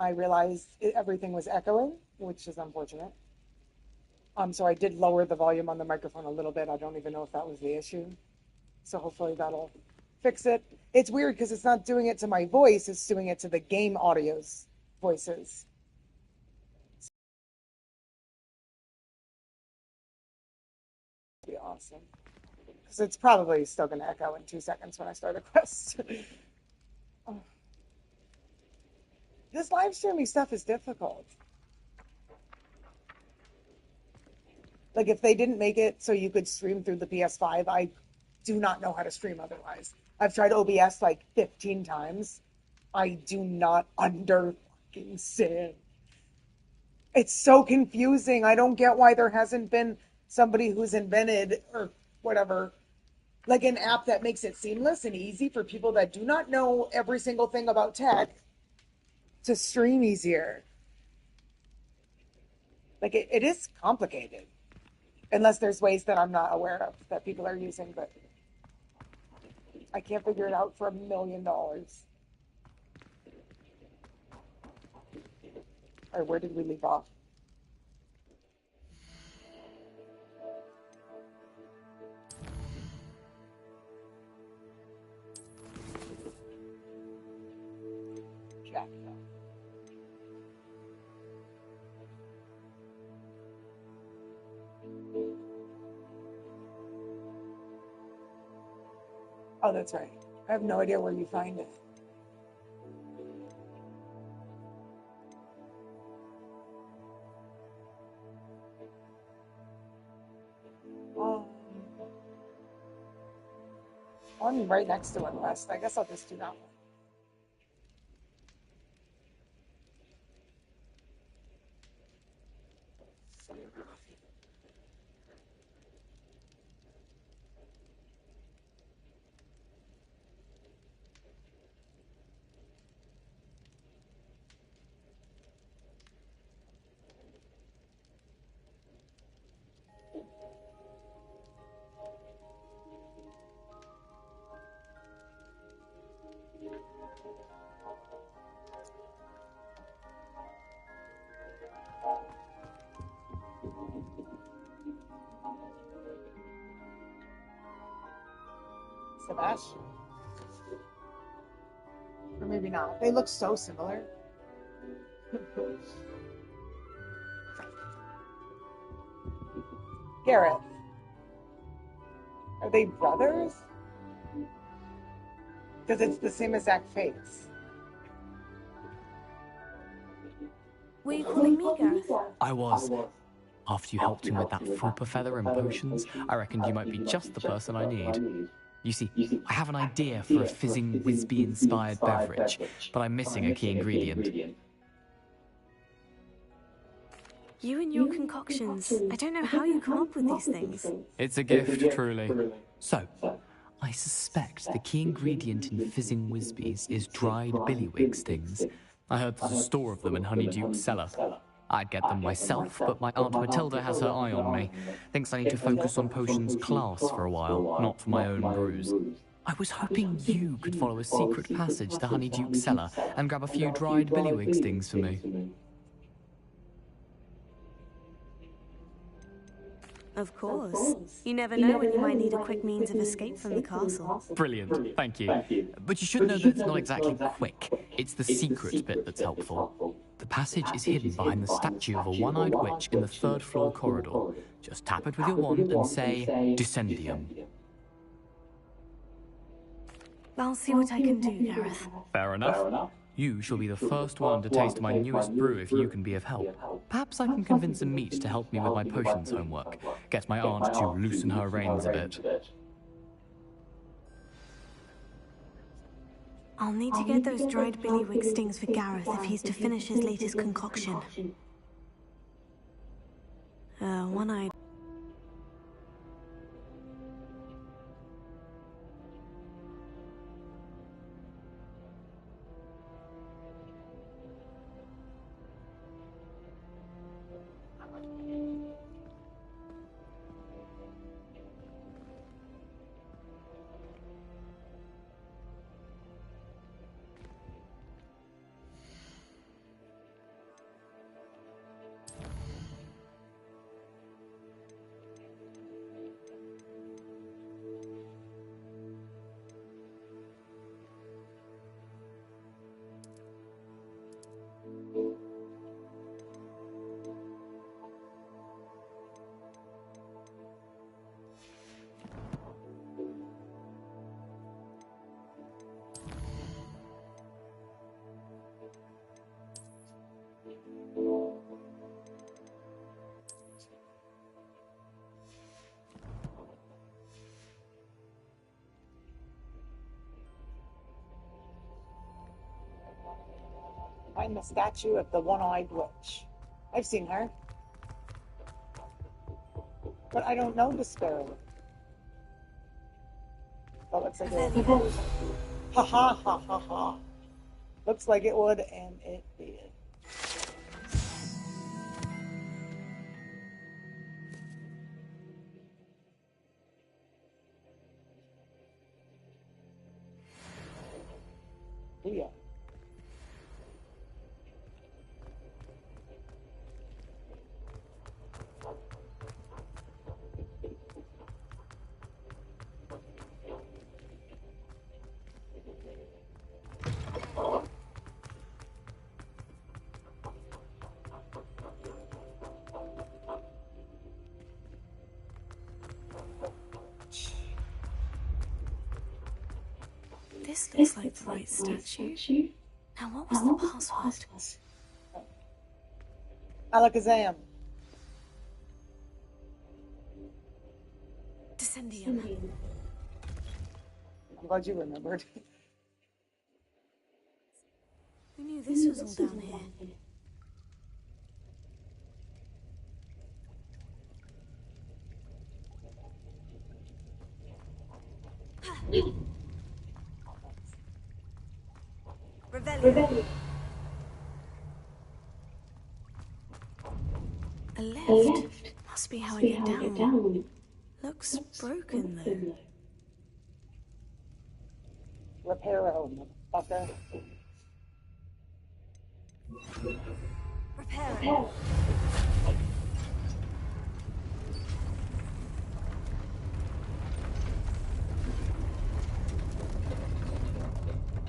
I realized everything was echoing, which is unfortunate. So I did lower the volume on the microphone a little bit. I don't even know if that was the issue. So hopefully that'll fix it. It's weird because it's not doing it to my voice, it's doing it to the game audio's voices. Be awesome. Because it's probably still going to echo in 2 seconds when I start a quest. Oh. This live streaming stuff is difficult. Like if they didn't make it so you could stream through the PS5, I do not know how to stream otherwise. I've tried OBS like 15 times. I do not under fucking stand. It's so confusing. I don't get why there hasn't been somebody who's invented or whatever, like an app that makes it seamless and easy for people that do not know every single thing about tech to stream easier. Like it is complicated, unless there's ways that I'm not aware of that people are using, but I can't figure it out for $1,000,000. All right, where did we leave off? Jack. Oh, that's right. I have no idea where you find it. I'm right next to it, West. I guess I'll just do that one. Sebastian. Or maybe not. They look so similar. Gareth. Are they brothers? Because it's the same exact face. Were you calling me, Gareth? I was. After you helped me with that Fupa feather and potions, I reckoned you might be just the person I need. You see, I have an idea for a fizzing Whizbee-inspired beverage, but I'm missing a key ingredient. You and your concoctions. I don't know how you come up with these things. It's a gift, truly. So, I suspect the key ingredient in fizzing Whizbees is dried billywig stings. I heard there's a store of them in Honeyduke's cellar. I'd get them myself, but my Aunt Matilda has her eye on me. Thinks I need to focus on potions class for a while, not for my own brews. I was hoping you could follow a secret passage to Honeyduke's cellar and grab a few dried billywig stings for me. Of course. You never know when you might need a quick means of escape from the castle. Brilliant, thank you. But you should know that it's not exactly quick. It's the secret bit that's helpful. The passage is hidden behind the statue of a one-eyed witch in the third-floor corridor. Just tap it with your wand and say, Descendium. I'll see what I can do, Gareth. Fair enough. You shall be the first one to taste my newest brew if you can be of help. Perhaps I can convince a meat to help me with my potions homework. Get my aunt to loosen her reins a bit. I'll need to get those dried billywig stings for Gareth if he's to finish his latest concoction. One-eyed. find the statue of the one-eyed witch. I've seen her. But I don't know the sparrow. That looks like it would. Ha ha ha ha ha. Looks like it would, and it did. Yeah. This looks like the right statue. Now, what was the password? Alakazam. Descendium. I'm glad you remembered. Who knew this was all down here? Revelio. A lift. Must be how I get down. Looks broken though. Reparo, motherfucker. Reparo.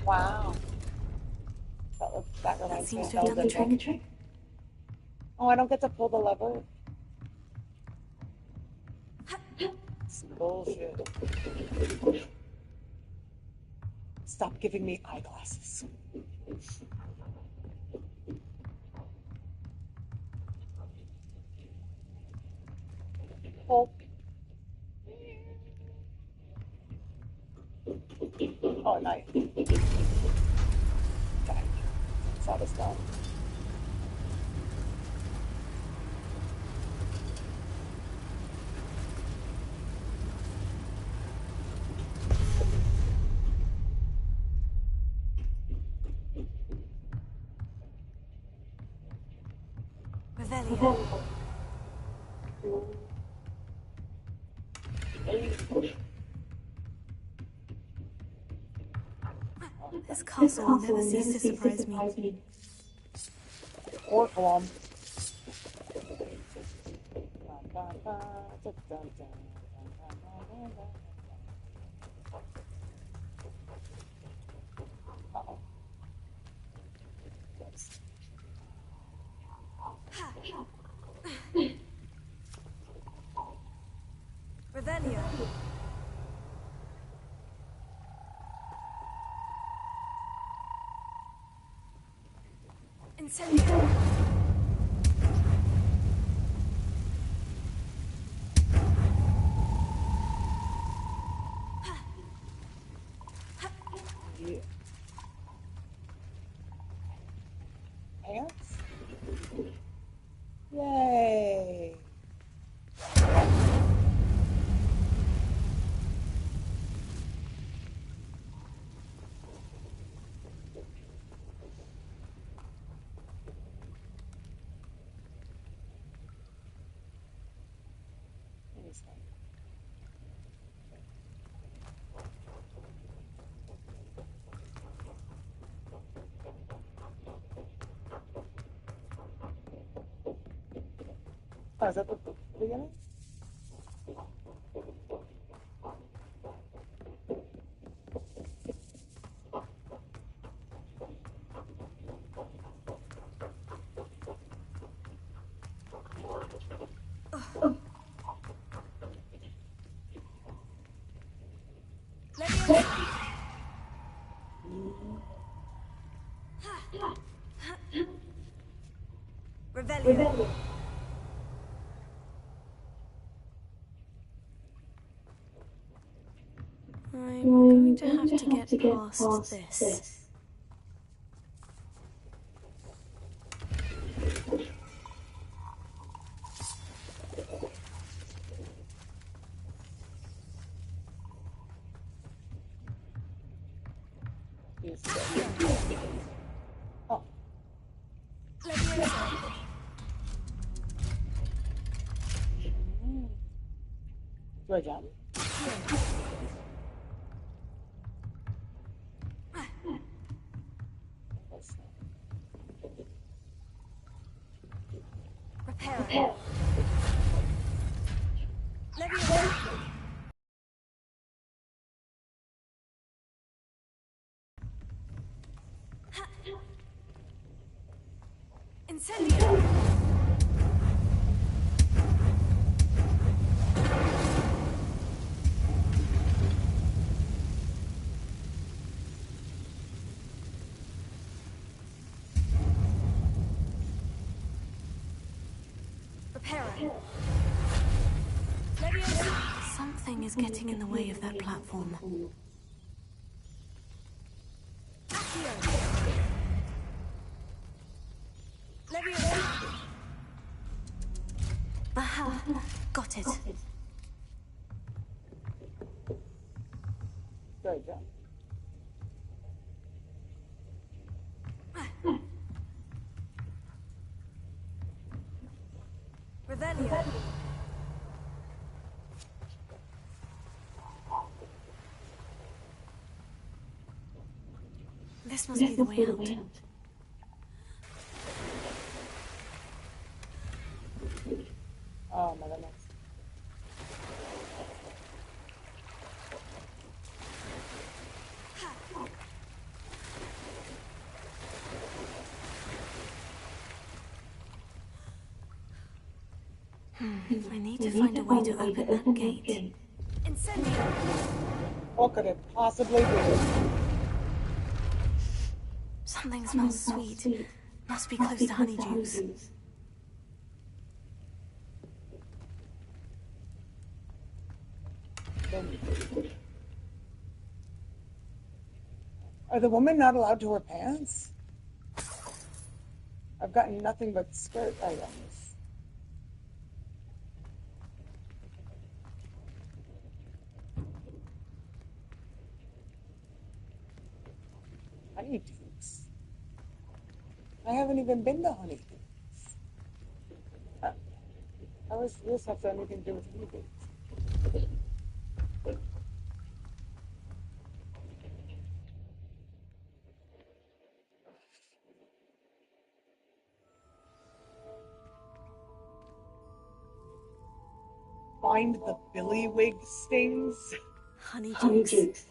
Wow. That That reminds me seems of to have done the trick. Oh, I don't get to pull the lever. It's bullshit. Stop giving me eyeglasses. Pull. Oh, nice. Okay. Saw this down. Revelio. This castle never ceases to surprise me. Or Column. Uh-oh. Revelio. Incendio. Yeah. Pants? Yay! Oh, is that the beginning? Revelio. I'm going to have to get past this. Do I jump? Repair. Incendio. Something is getting in the way of that platform. Aha! Got it. Do I jump? Revelio. This must be the way out. Oh my goodness. I need to find a way to open that gate. Incendio. What could it possibly be? Something smells sweet. Must be close to honeydews. Are the women not allowed to wear pants? I've gotten nothing but skirt items. Honeydukes. I haven't even been to Honeydukes. How does this have anything to do with Honeydukes? Find the billywig stings. Honeydews.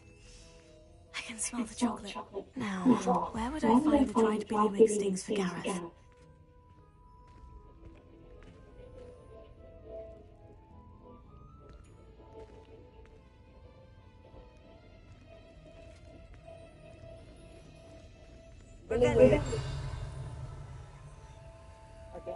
I can smell the chocolate. Now, where would I find the dried billywig stings for Gareth? Billywig. Okay.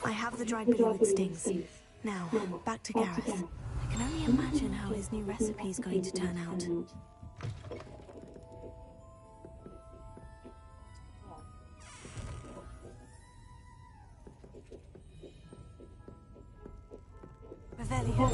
I have the dried billywig stings. Now, back to Gareth. I can only imagine how his new recipe is going to turn out. Revelio.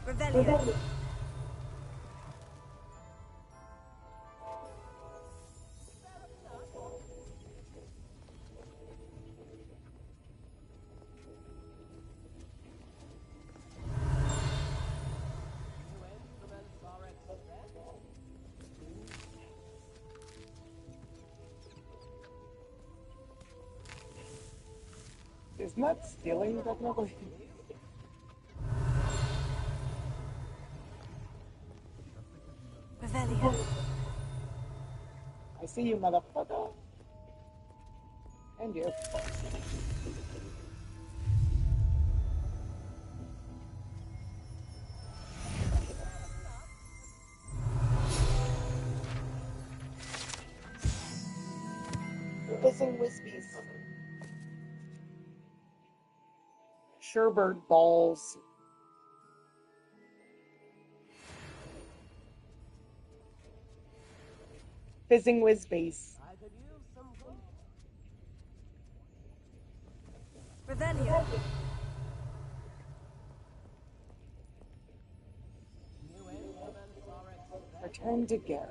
Revelio. Isn't that stealing technically? Revelio. I see you, motherfucker. And you. Fizzing Wispies. Sherbert balls. Fizzing Wispies. Revelio. Return to Gareth.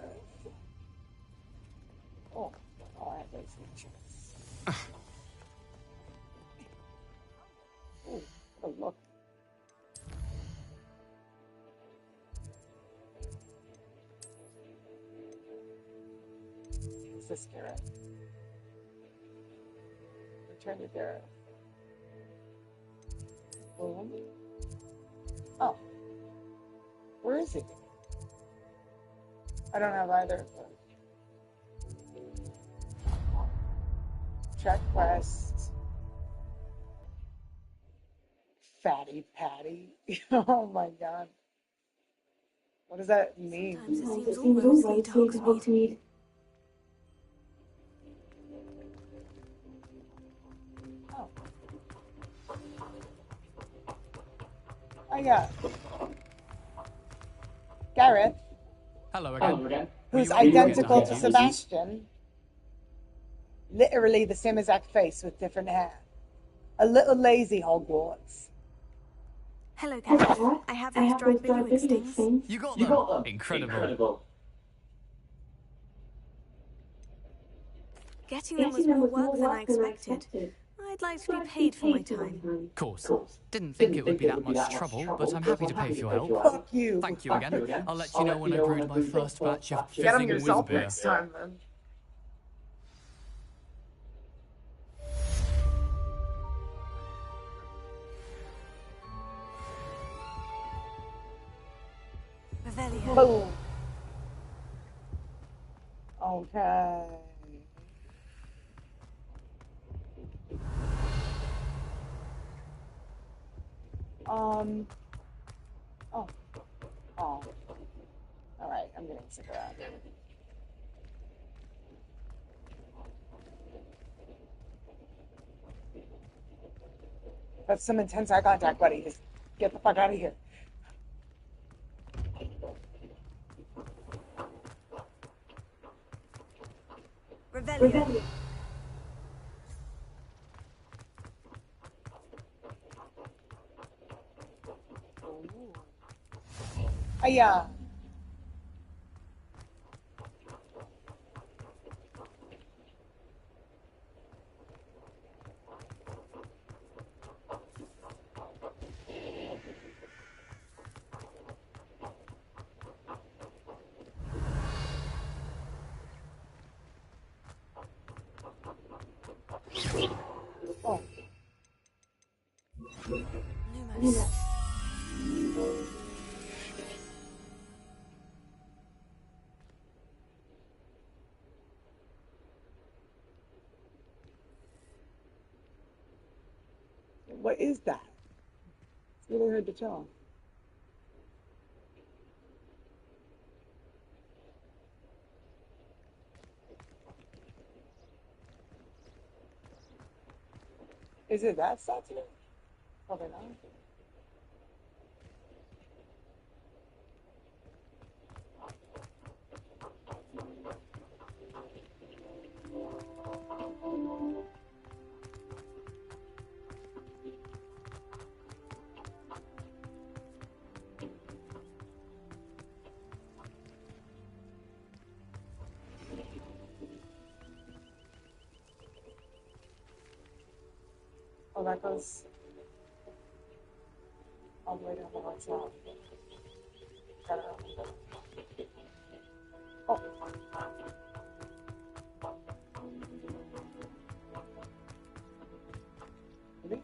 Oh, alright, there's no chance. Oh, what a look. Is this Gareth? Return to Gareth. Boom. Oh. Where is he? I don't have either of them. Check quest. Fatty Patty. Oh my god. What does that mean? Sometimes it seems all roads lead to Hogsmeade. Oh. Oh yeah. Gareth, Hello again. who's Were you identical again? to Sebastian. Literally the same exact face with different hair. A little lazy Hogwarts. Hello, Gareth. I have those dried billywig stings. You got them. Incredible. Getting them was more work than I expected. I'd like to be paid for my time. Of course. Didn't think it would be that much trouble, but I'm happy to pay for your help. Fuck you. Thank you again. I'll let you know when I brewed my first batch of Get them fizzing yourself whiz beer. next time, then. Revelio. Boom. Okay. Oh. Oh. All right, I'm getting sick of that. That's some intense eye contact, buddy. Just get the fuck out of here. Revelio. Yeah. Oh. Lumos. What is that? It's really hard to tell. Is it that statue? Probably not. Oh, that goes all the way to Hogwarts now. Got it. Oh. Maybe?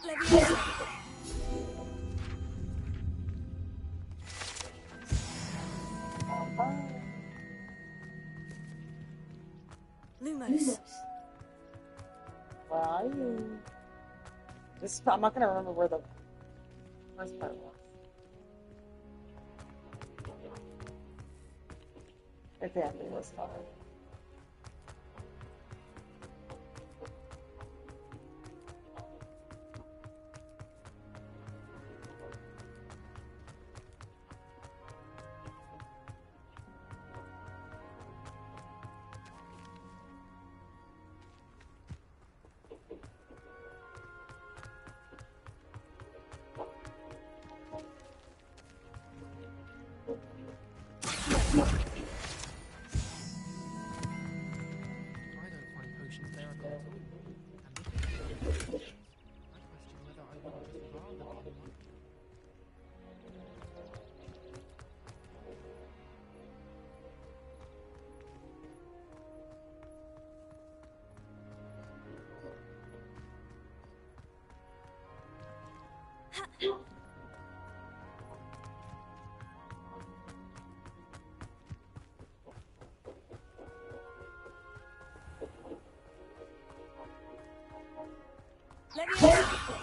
Leviosa. Lumos. Where are you? I'm not gonna remember where the first part was. It's the ending was fun. Leviosa.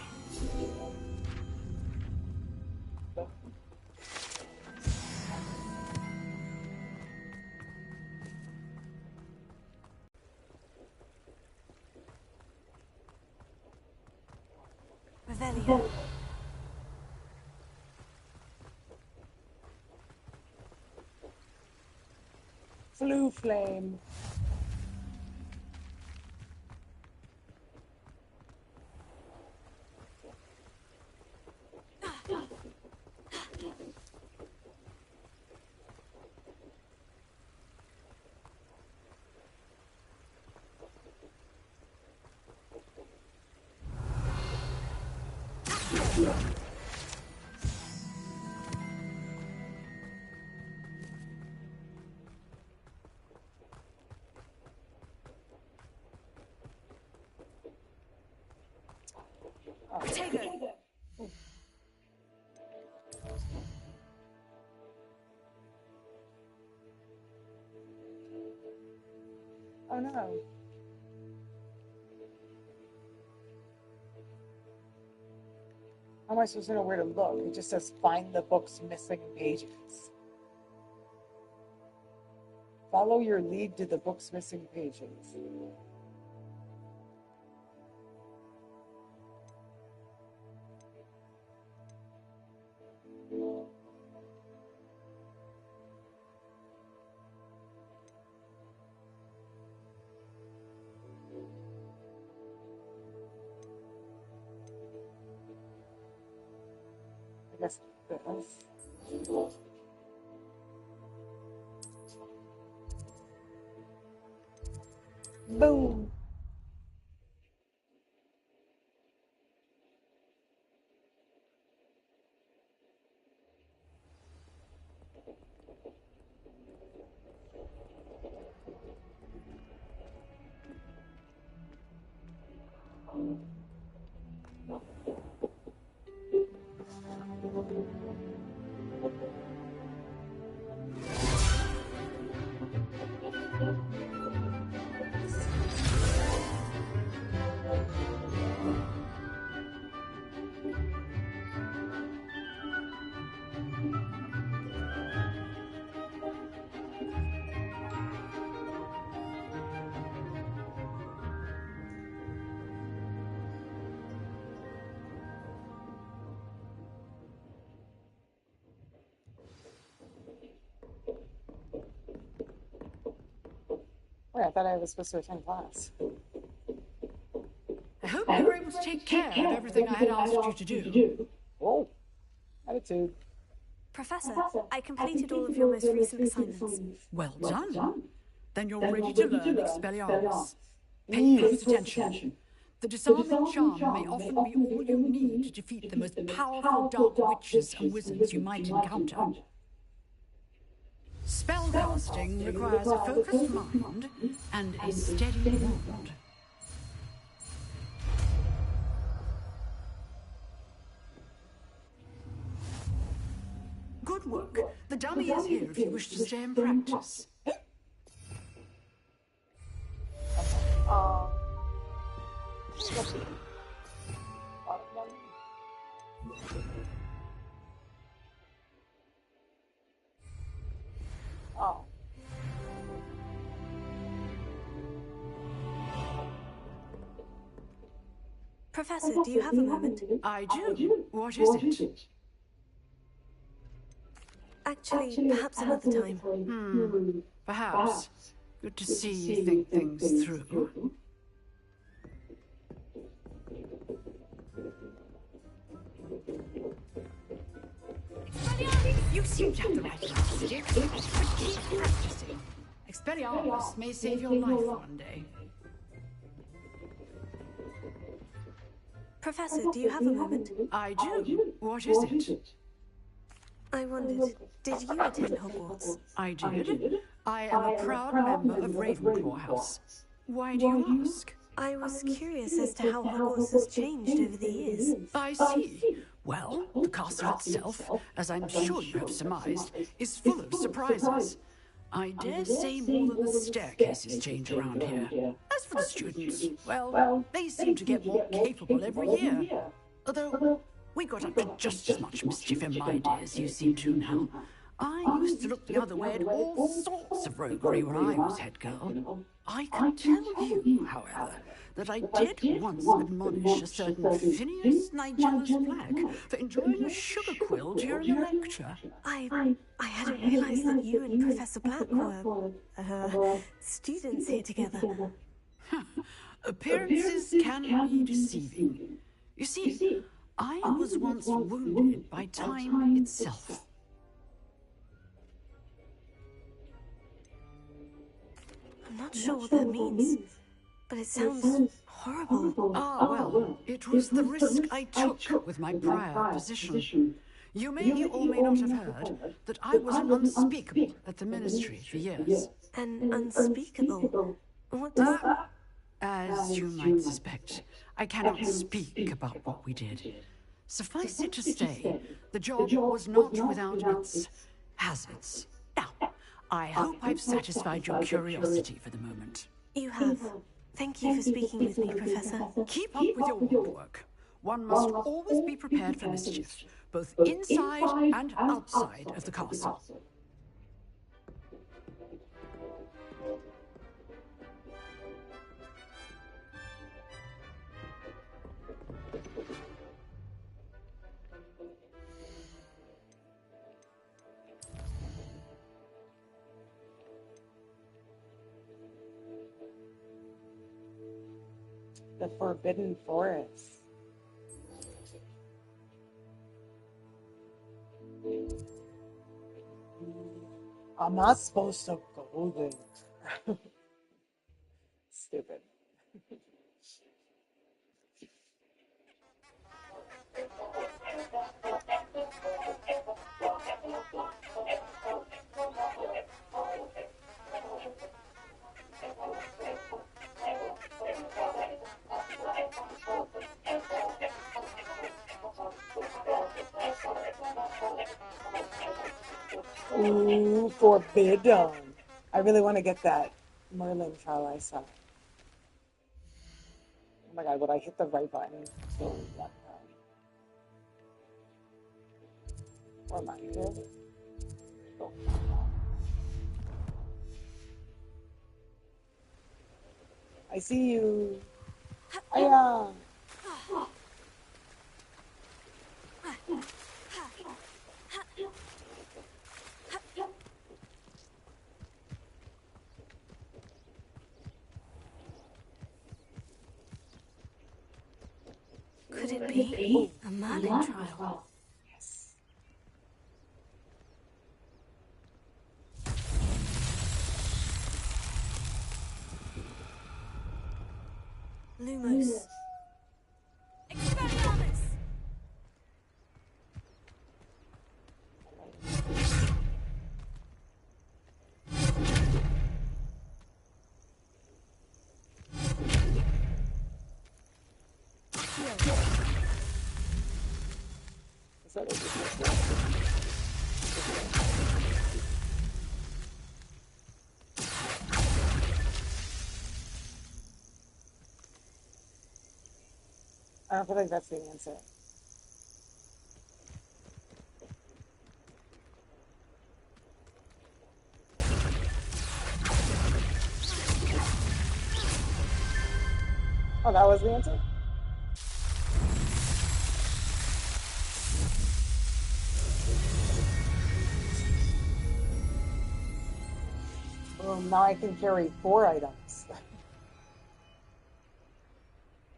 Revelio. Flu flame. Protego. Oh no. How am I supposed to know where to look? It just says find the book's missing pages. Follow your lead to the book's missing pages. I guess this. Boom. Wait, I thought I was supposed to attend class. I hope you were able to take care of everything I had asked you to do. Whoa. Attitude. Professor, I completed all of your most recent assignments. Well done. Then you're ready to learn Expelliarmus. Pay close attention. The disarming charm may often be all you need to defeat the most powerful dark witches and wizards you might encounter. Spellcasting requires a focused mind and a steady wand. Good work. The dummy is here if you wish to stay and practice. Um, oh. Professor, do you have a moment? I do. What is it? Actually, perhaps another time. Perhaps. Good to see you think things through. You seem to have the right attitude, but keep practicing. Expelliarmus may save your life one day. Professor, do you have a moment? I do. What is it? I wondered, did you attend Hogwarts? I did. I am a proud member of Ravenclaw House. Why do you ask? I was curious as to how Hogwarts has changed over the years. I see. Well, the castle itself, as I'm sure you have surmised, is full of surprises. I dare say more than the staircases change around here. As for the students, well, they seem to get more capable every year. Although, we got up to just as much mischief in my day as you seem to now. I used to look the other way at all sorts of roguery when I was head girl. I can tell you, however, that I did once admonish a certain Phineas Nigella's Black for enjoying a sugar quill during a lecture. I hadn't realized that you and Professor Black were, students here together. Appearances can be deceiving. You see, I was once wounded by time itself. I'm not sure what that means, but it sounds horrible. Ah, well, it was the risk I took with my prior position. You may or may not have heard that I was an unspeakable at the ministry for years. And unspeakable. What does... As you might suspect, I cannot speak about what we did. Suffice it to say, the job was not without its hazards. Now, I hope I've satisfied your curiosity for the moment. You have. Thank you for speaking with me, Professor. Keep up with your ward work. One must always be prepared for mischief, both inside and outside of the castle. The Forbidden Forest. I'm not supposed to go there. Stupid. Ooh, forbidden. I really want to get that Merlin trial I saw. Oh my god, would I hit the right button? Or am I good? Oh. I see you. Hiya. Could it be a Merlin trial? Yes. Lumos. Expelliarmus! Is that what this is? I don't feel like that's the answer. Oh, that was the answer? Now I can carry 4 items.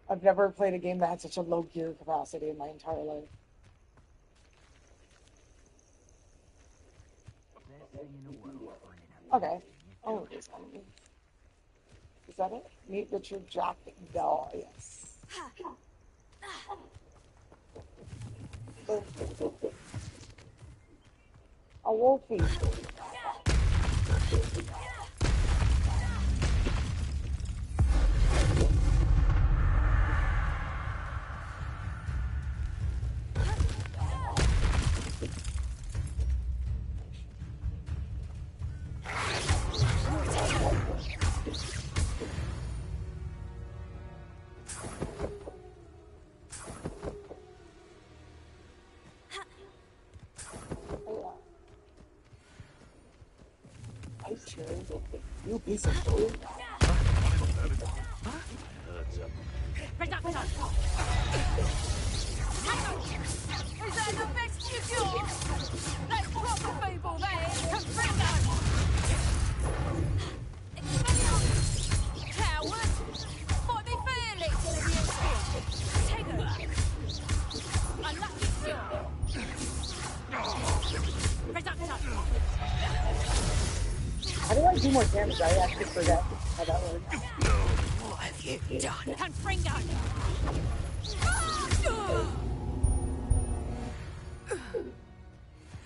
I've never played a game that had such a low gear capacity in my entire life. Okay. Oh, there's one. Is that it? Meet Richard Jack Bell, yes. A wolfie. You piece of shit. Is that the best you got? That's proper people, that is. Confringo! Coward! Fight me fairly till the end. Take her. Unlucky shot. How do I do more damage? I actually forget how that works. What have you done? Confringo!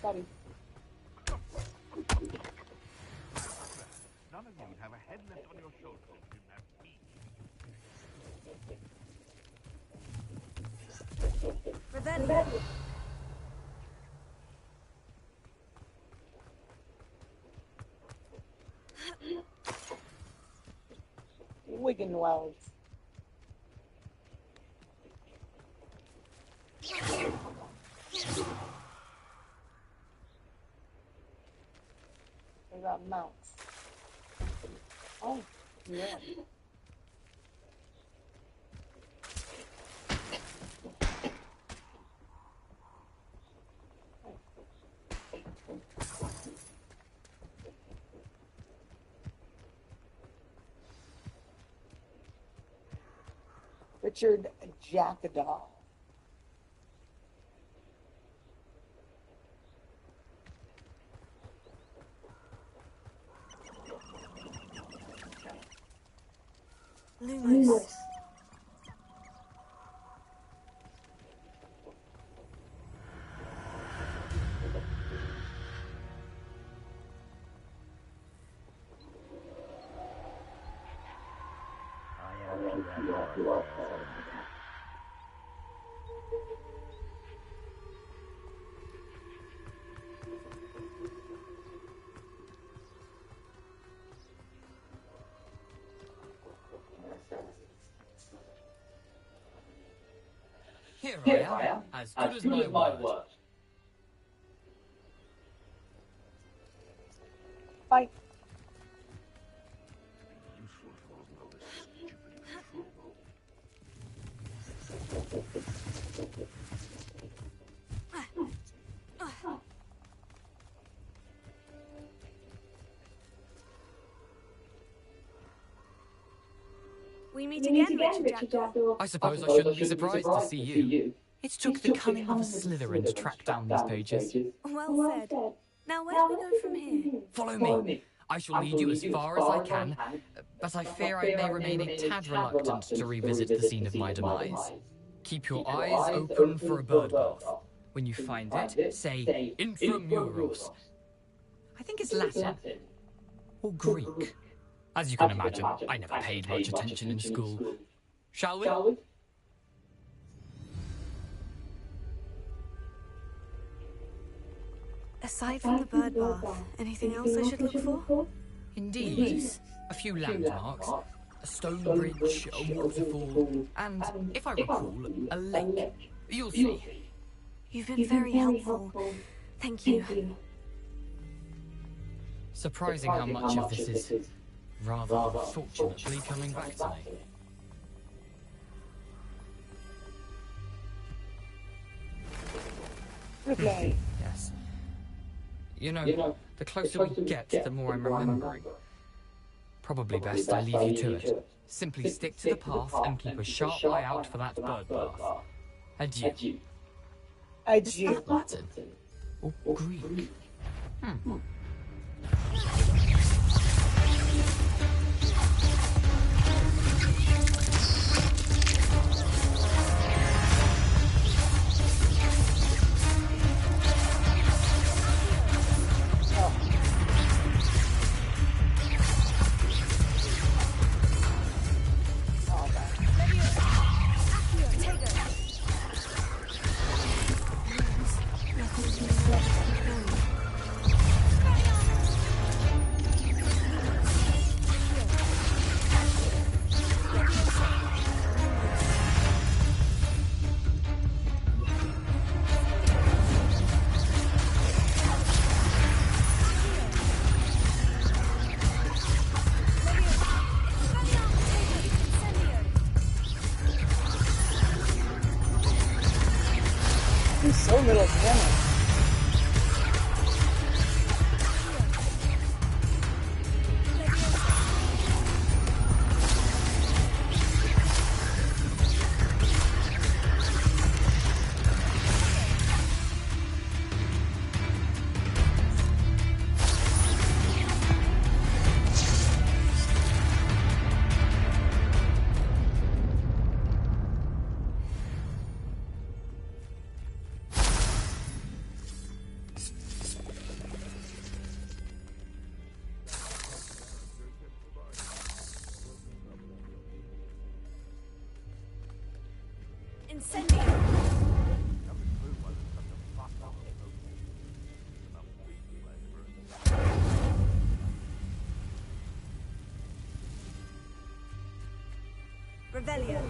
Sorry. None of you would have a head left on your shoulders if you didn't have teeth. Rebellion. Wiggenweld. They got mounts. Oh, yeah. Richard Jackdaw. Lumos. Here I am, as good as my word. Bye. We meet again, Richard Jackdaw. I suppose I shouldn't be surprised to see you. It took the cunning of a Slytherin to track down these pages. Well said. Now where do we go from here? Follow me. I shall lead you as far as I can, but I fear I may remain a tad reluctant to revisit the scene of my demise. Keep your eyes open for a bird bath. When you find it, say intramuros. I think it's Latin. Or Greek. As you can imagine, I never paid much attention in school. Shall we? Aside from the bird bath, anything else I should look for? Indeed. A few landmarks. A stone bridge, a waterfall, and, if I recall, a lake. You'll see. You've been very helpful. Thank you. Surprising how much of this is rather fortunately coming back to me. Reply. Yes. You know, the closer we get, the more I'm remembering. Probably best I leave you to it. Simply stick to the path and keep a sharp eye out for that bird path. Adieu. Adieu. Latin. Or Greek. So little damage. Incendio! Revelio.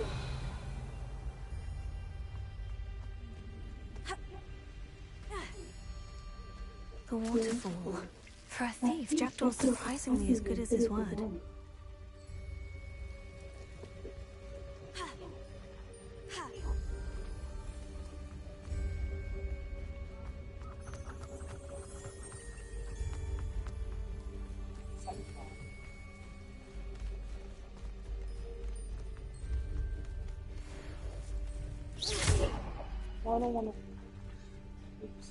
The waterfall. For a thief, Jackdaw's surprisingly as good as his word. I don't want to. Oops.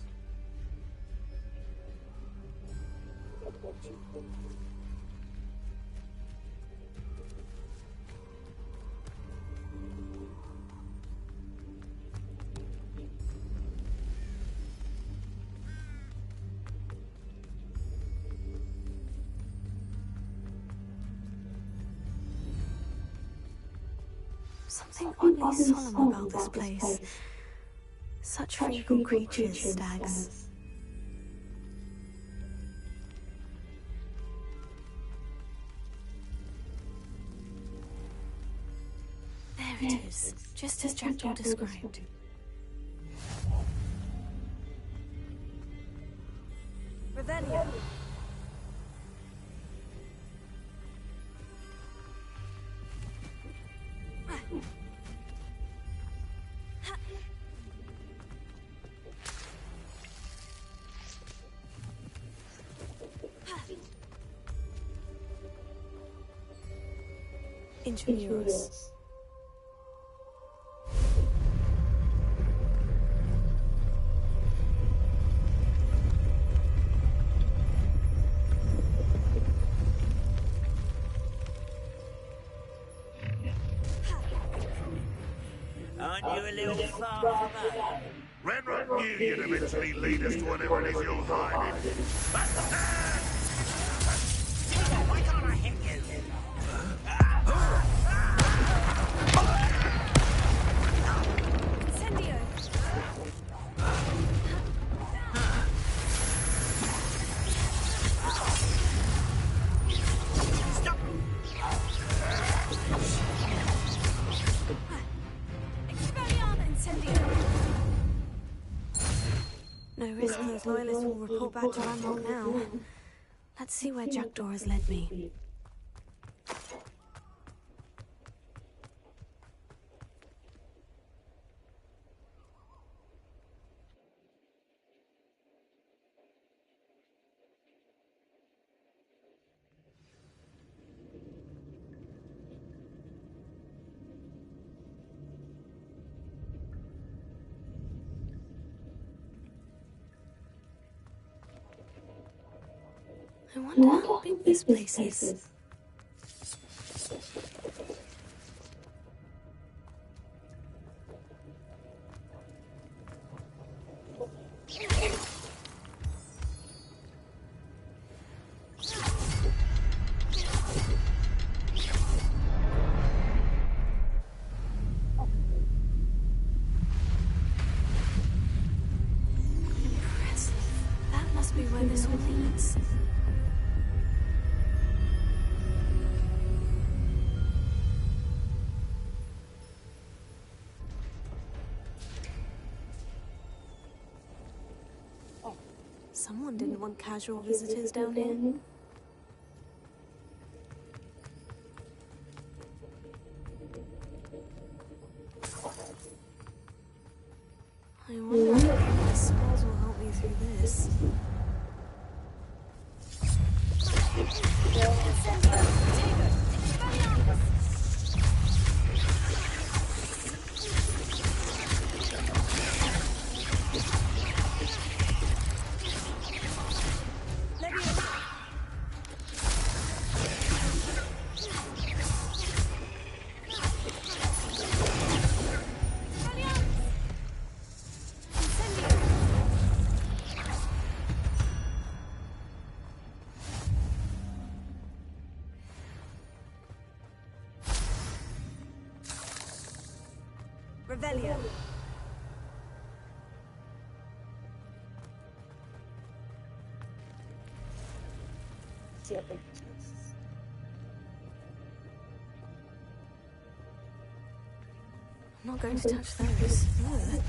Something oddly solemn about this place. Such regal creatures, stags. There it is, just as Jackdaw described. Revelio. Ingenuous. Aren't you a little far from home? Renrock knew you'd eventually lead us to whatever it is you're hiding. Why can't I hit you? Incendio! Stop! No risk those loyalists will report back to Ranrock now. Let's see where Jackdaw has led me. I wonder how big this place is. Impressive. That must be where this all leads. Someone didn't want casual visitors down here. I wonder if the spells will help me through this. Revelio. See how big it is. I'm not going to touch those. Ugh.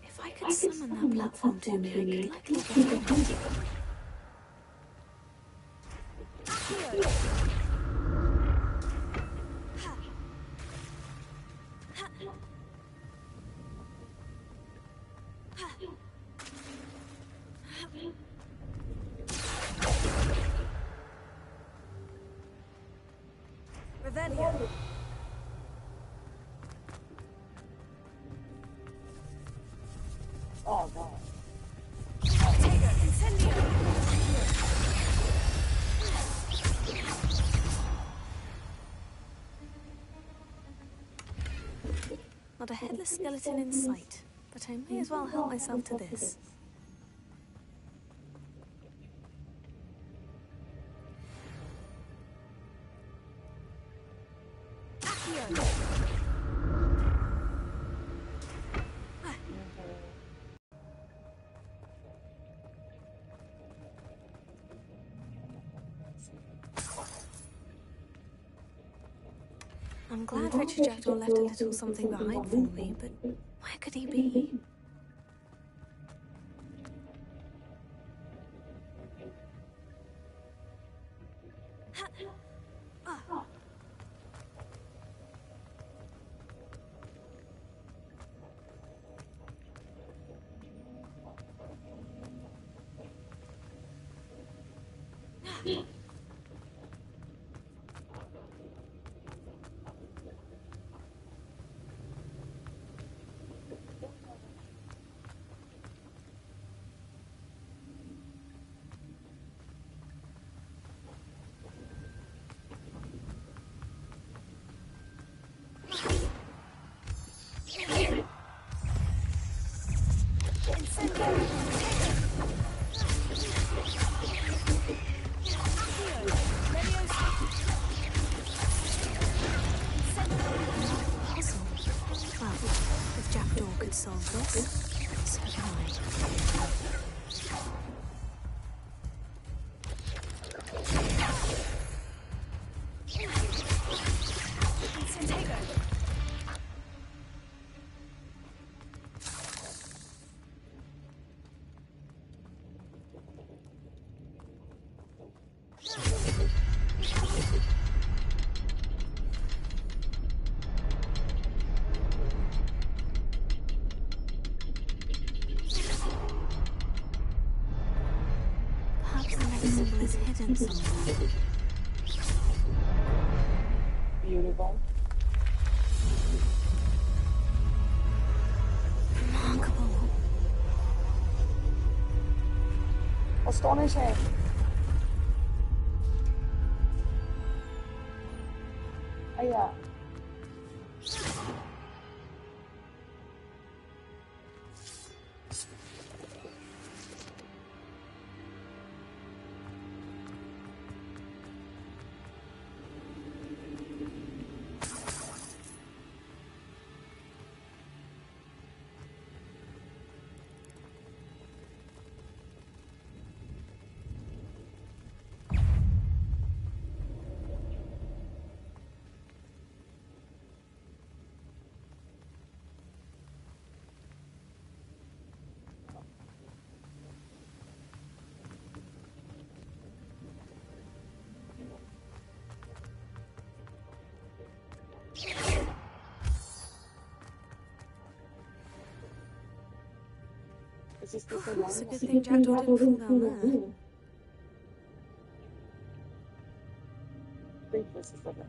If I could summon that platform to me, I could likely get it. Revelio. Oh no. Not a headless skeleton in sight, but I may as well help myself to this. I'm glad Richard Jackdaw left a little something behind for me, but where could he be? Solve this, so can I. Is hidden somewhere. Beautiful. Remarkable. Astonishing. Yeah. It's a good thing Jackdaw didn't fall down there. I think this is the thing.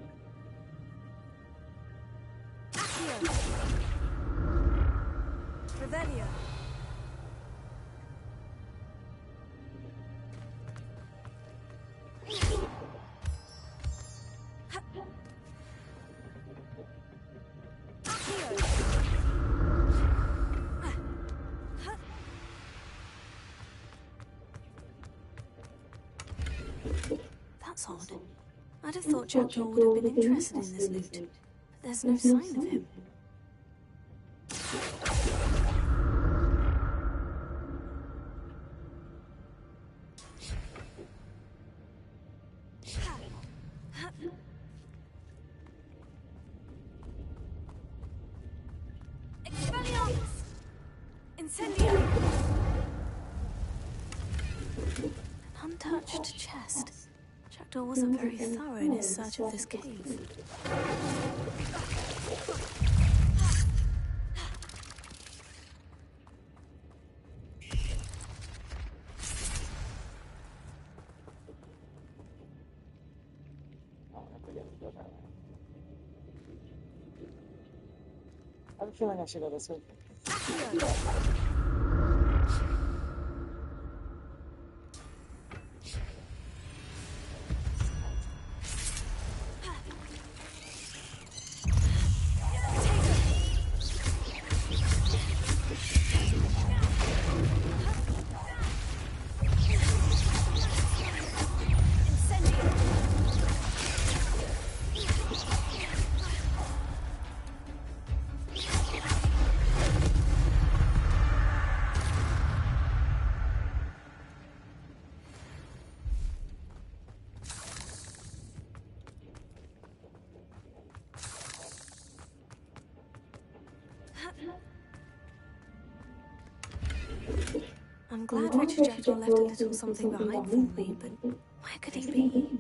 Revelio. That's odd. I'd have thought Jackdaw would have been interested in this loot, but there's no sign of him. An untouched chest. Jackdaw wasn't very thorough in his search of this cave. I have a feeling I should go this way. I'm glad Richard Jekyll left a little something behind for me, but where could he be?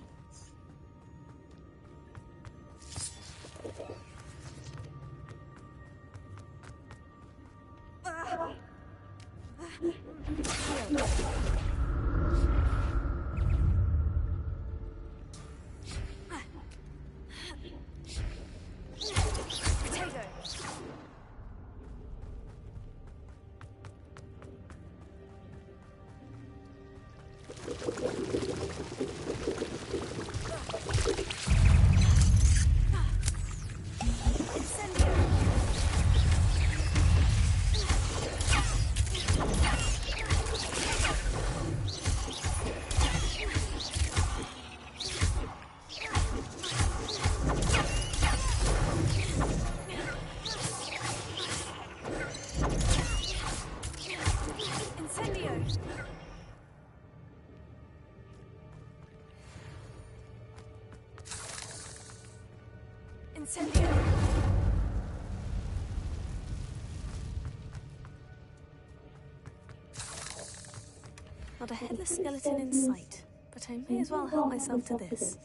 Not a headless skeleton in sight, but I may as well help myself to this.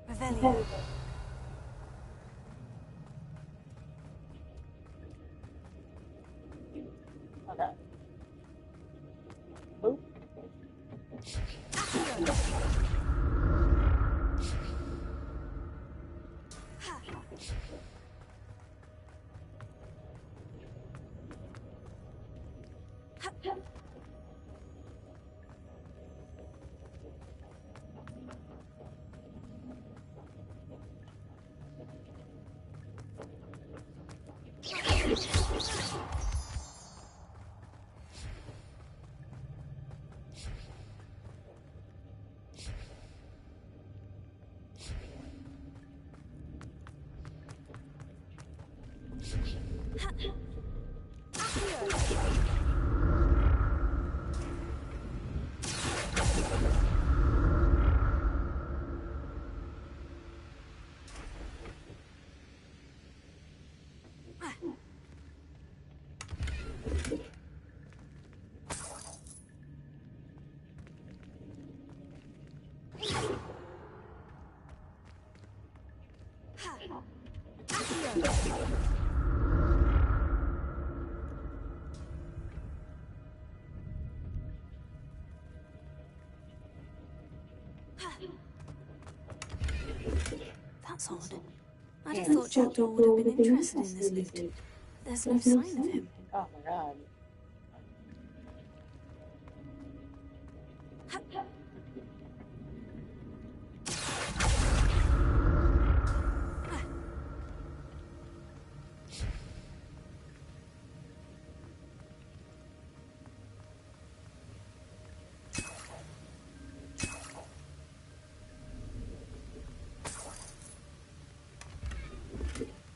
Revelio. Okay. Oop. That's odd. I'd have thought Jackdaw would have been interested in this loot. There's no sign of him. Oh my god.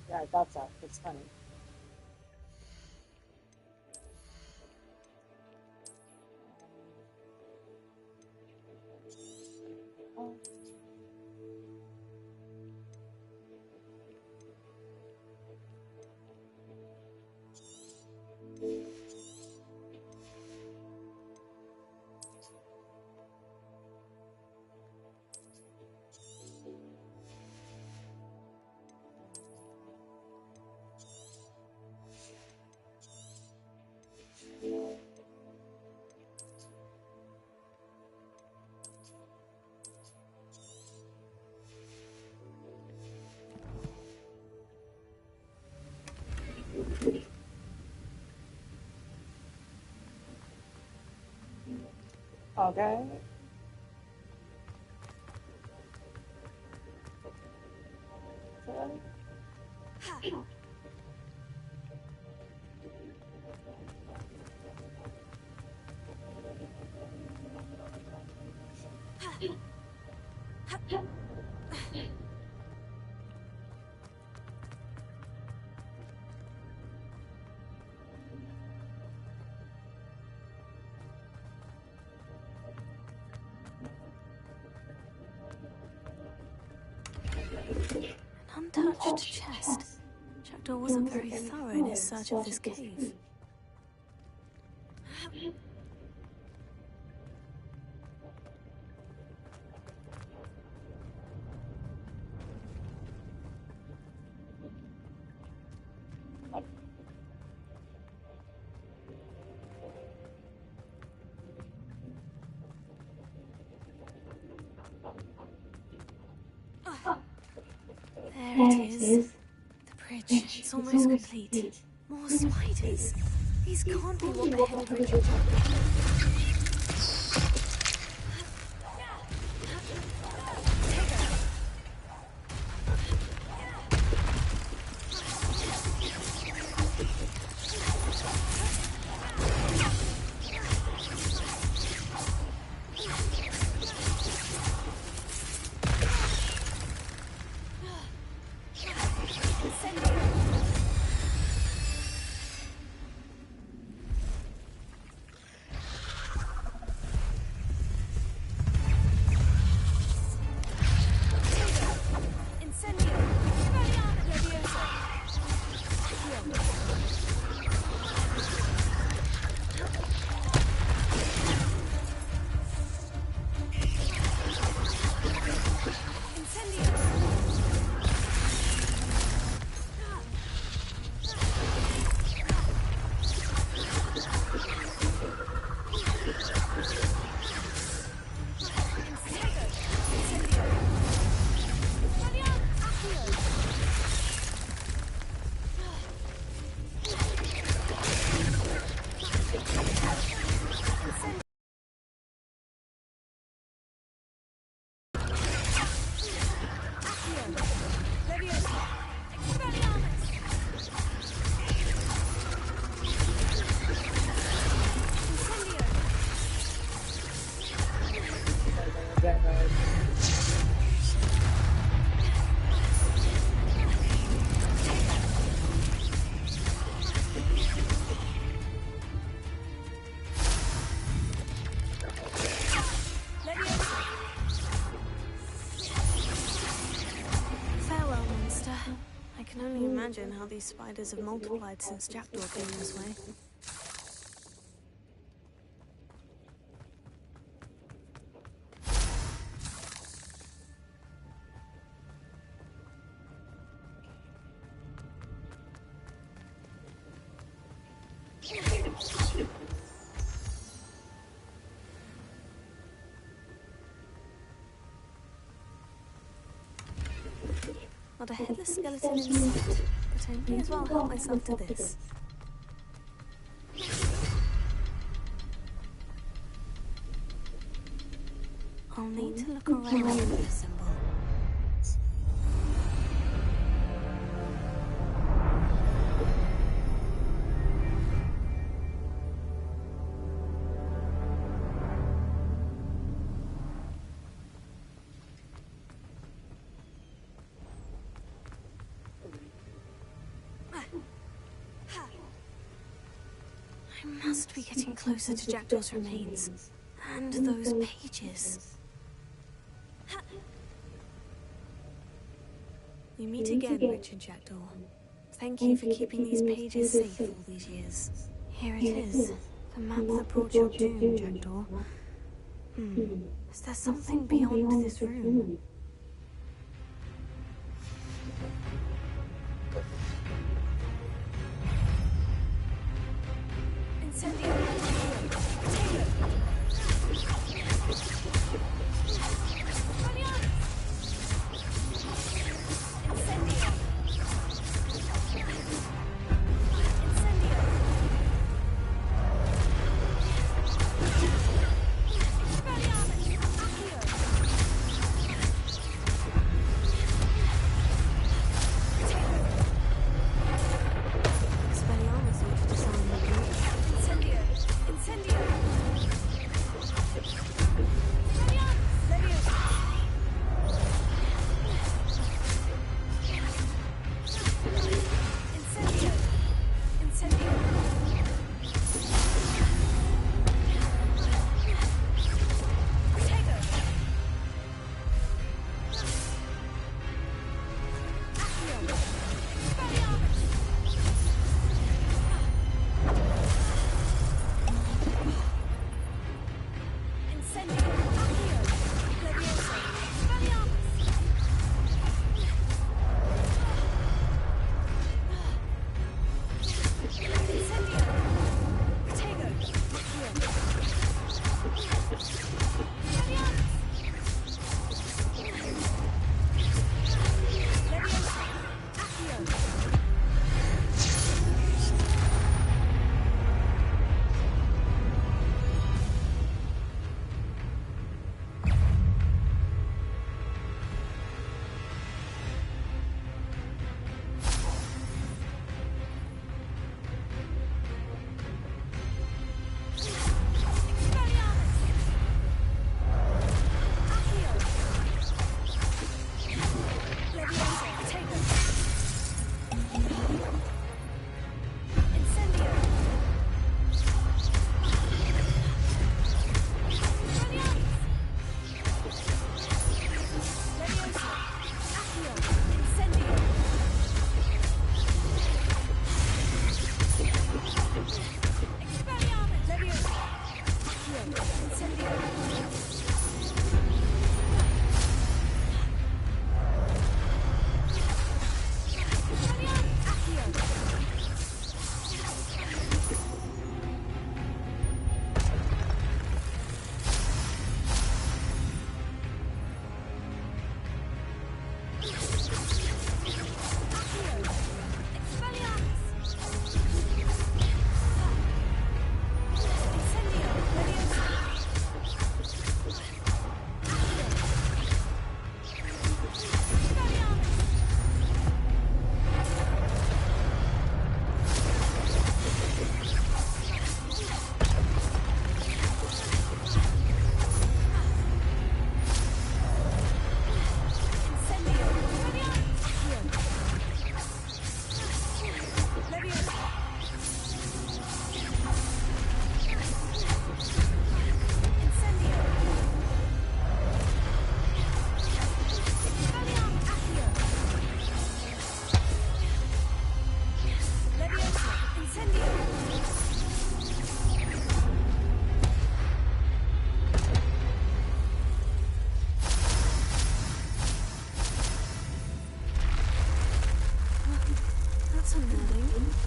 Yeah, I thought so. It's funny. Okay. An untouched chest. Jackdaw wasn't very thorough in his search of this cave. There it is. The bridge. It's almost complete. More spiders. These can't be what the head bridge is. Imagine how these spiders have multiplied since Jackdaw came this way. Not a headless skeleton in sight, but I may as well help myself to this. I'll need to look around for the symbol. I must be getting closer to Jackdaw's remains. And those pages. We meet again, Richard Jackdaw. Thank you for keeping these pages safe all these years. Here it is. The map that brought your doom, Jackdaw. Is there something beyond this room?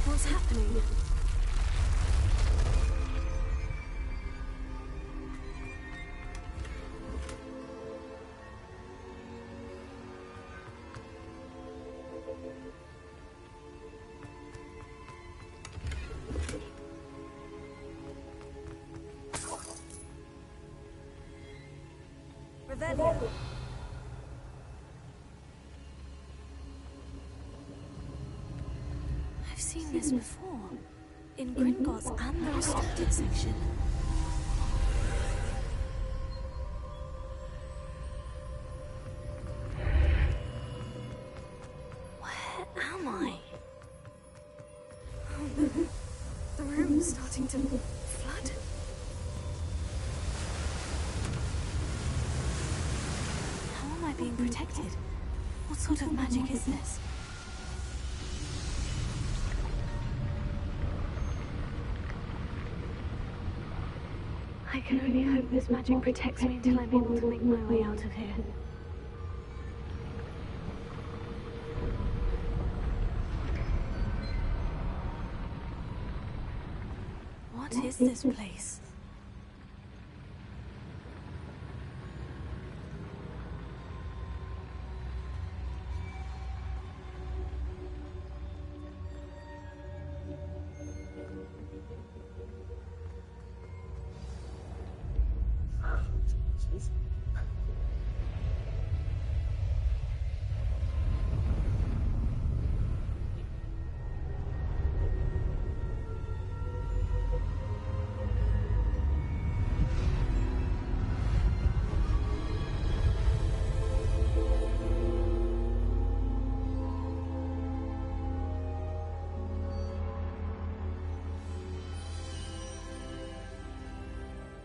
What's happening? Revelio. I've seen this before, in Gringotts and the restricted section. Where am I? The room is starting to flood. How am I being protected? What sort of magic is this? I can only hope this magic protects me until I'm able to make my way out of here. What is this place?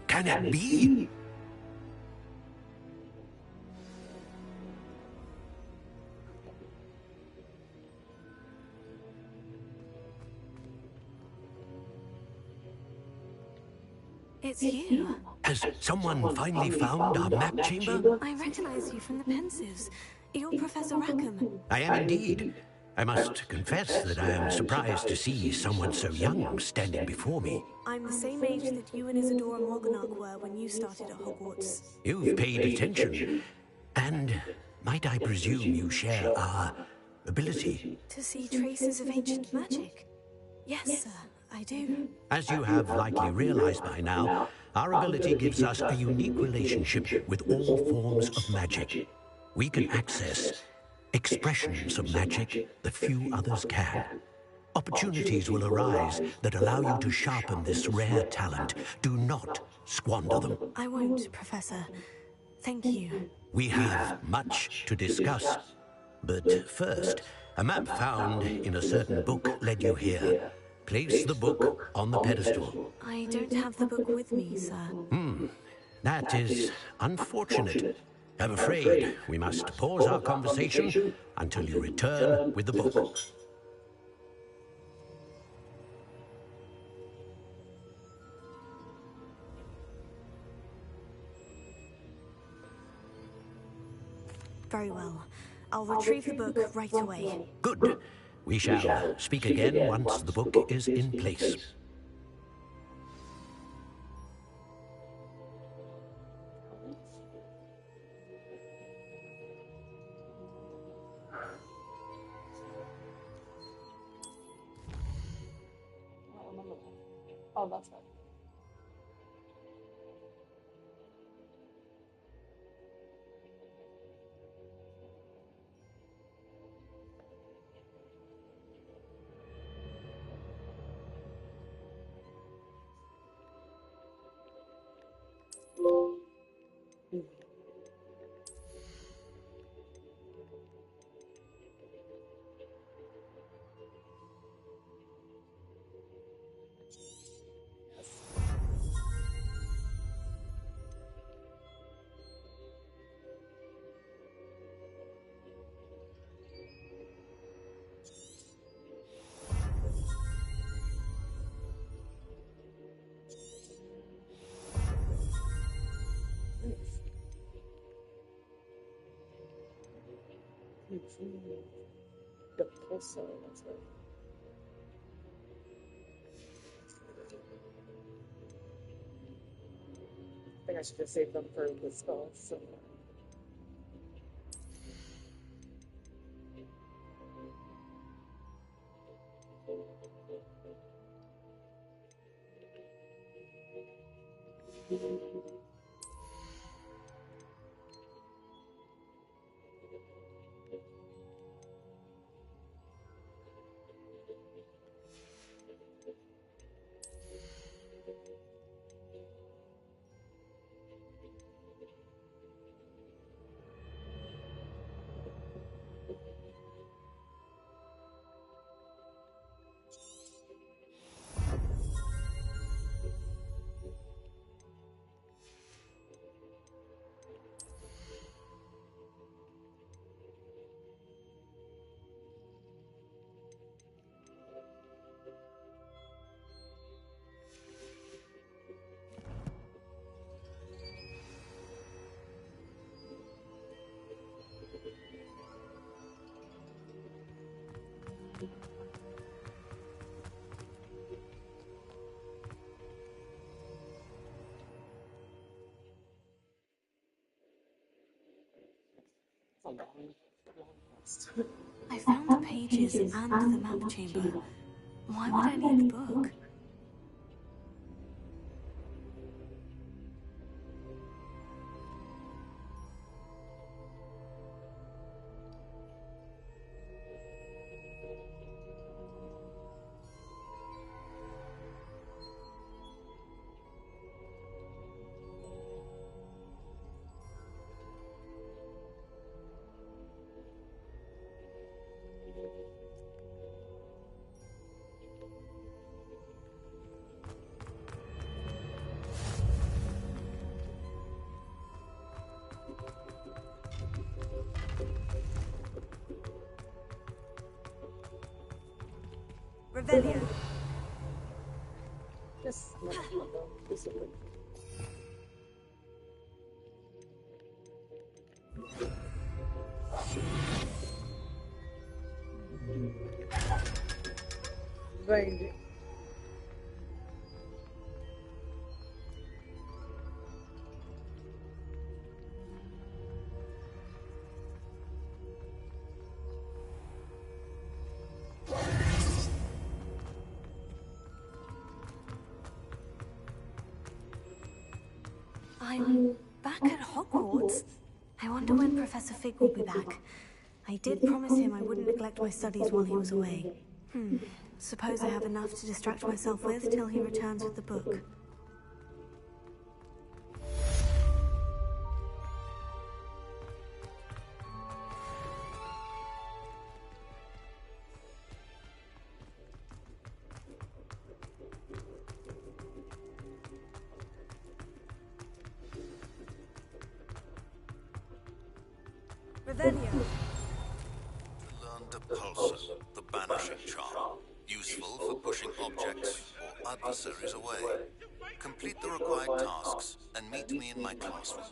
Can it be? It's you. Has someone finally found our map chamber? I recognize you from the pensives. You're Professor Rackham. I am indeed. I must confess that I am surprised to see someone so young standing before me. I'm the same age that you and Isadora Morganach were when you started at Hogwarts. You've paid attention. And might I presume you share our ability? To see traces of ancient magic? Yes, sir, I do. As you have likely realized by now, our ability gives us a unique relationship with all forms of magic. We can access expressions of magic that few others can. Opportunities will arise that allow you to sharpen this rare talent. Do not squander them. I won't, Professor. Thank you. We have much to discuss. But first, a map found in a certain book led you here. Place the book on the pedestal. I don't have the book with me, sir. That is unfortunate. I'm afraid we must pause our conversation until you return with the book. Very well. I'll retrieve the book right away. Good. We shall speak again once the book is in place. Oh, that's right. The pulsar, that's right. I think I should just save them for the spells. So. I found the pages and the map chamber. Why would I need the book? Just let it go. This will be- find you. I'm back at Hogwarts. I wonder when Professor Fig will be back. I did promise him I wouldn't neglect my studies while he was away. Suppose I have enough to distract myself with till he returns with the book. Revelio. Learn Depulsor, the banishing charm. Useful for pushing objects or adversaries away. Complete the required tasks and meet me in my classroom.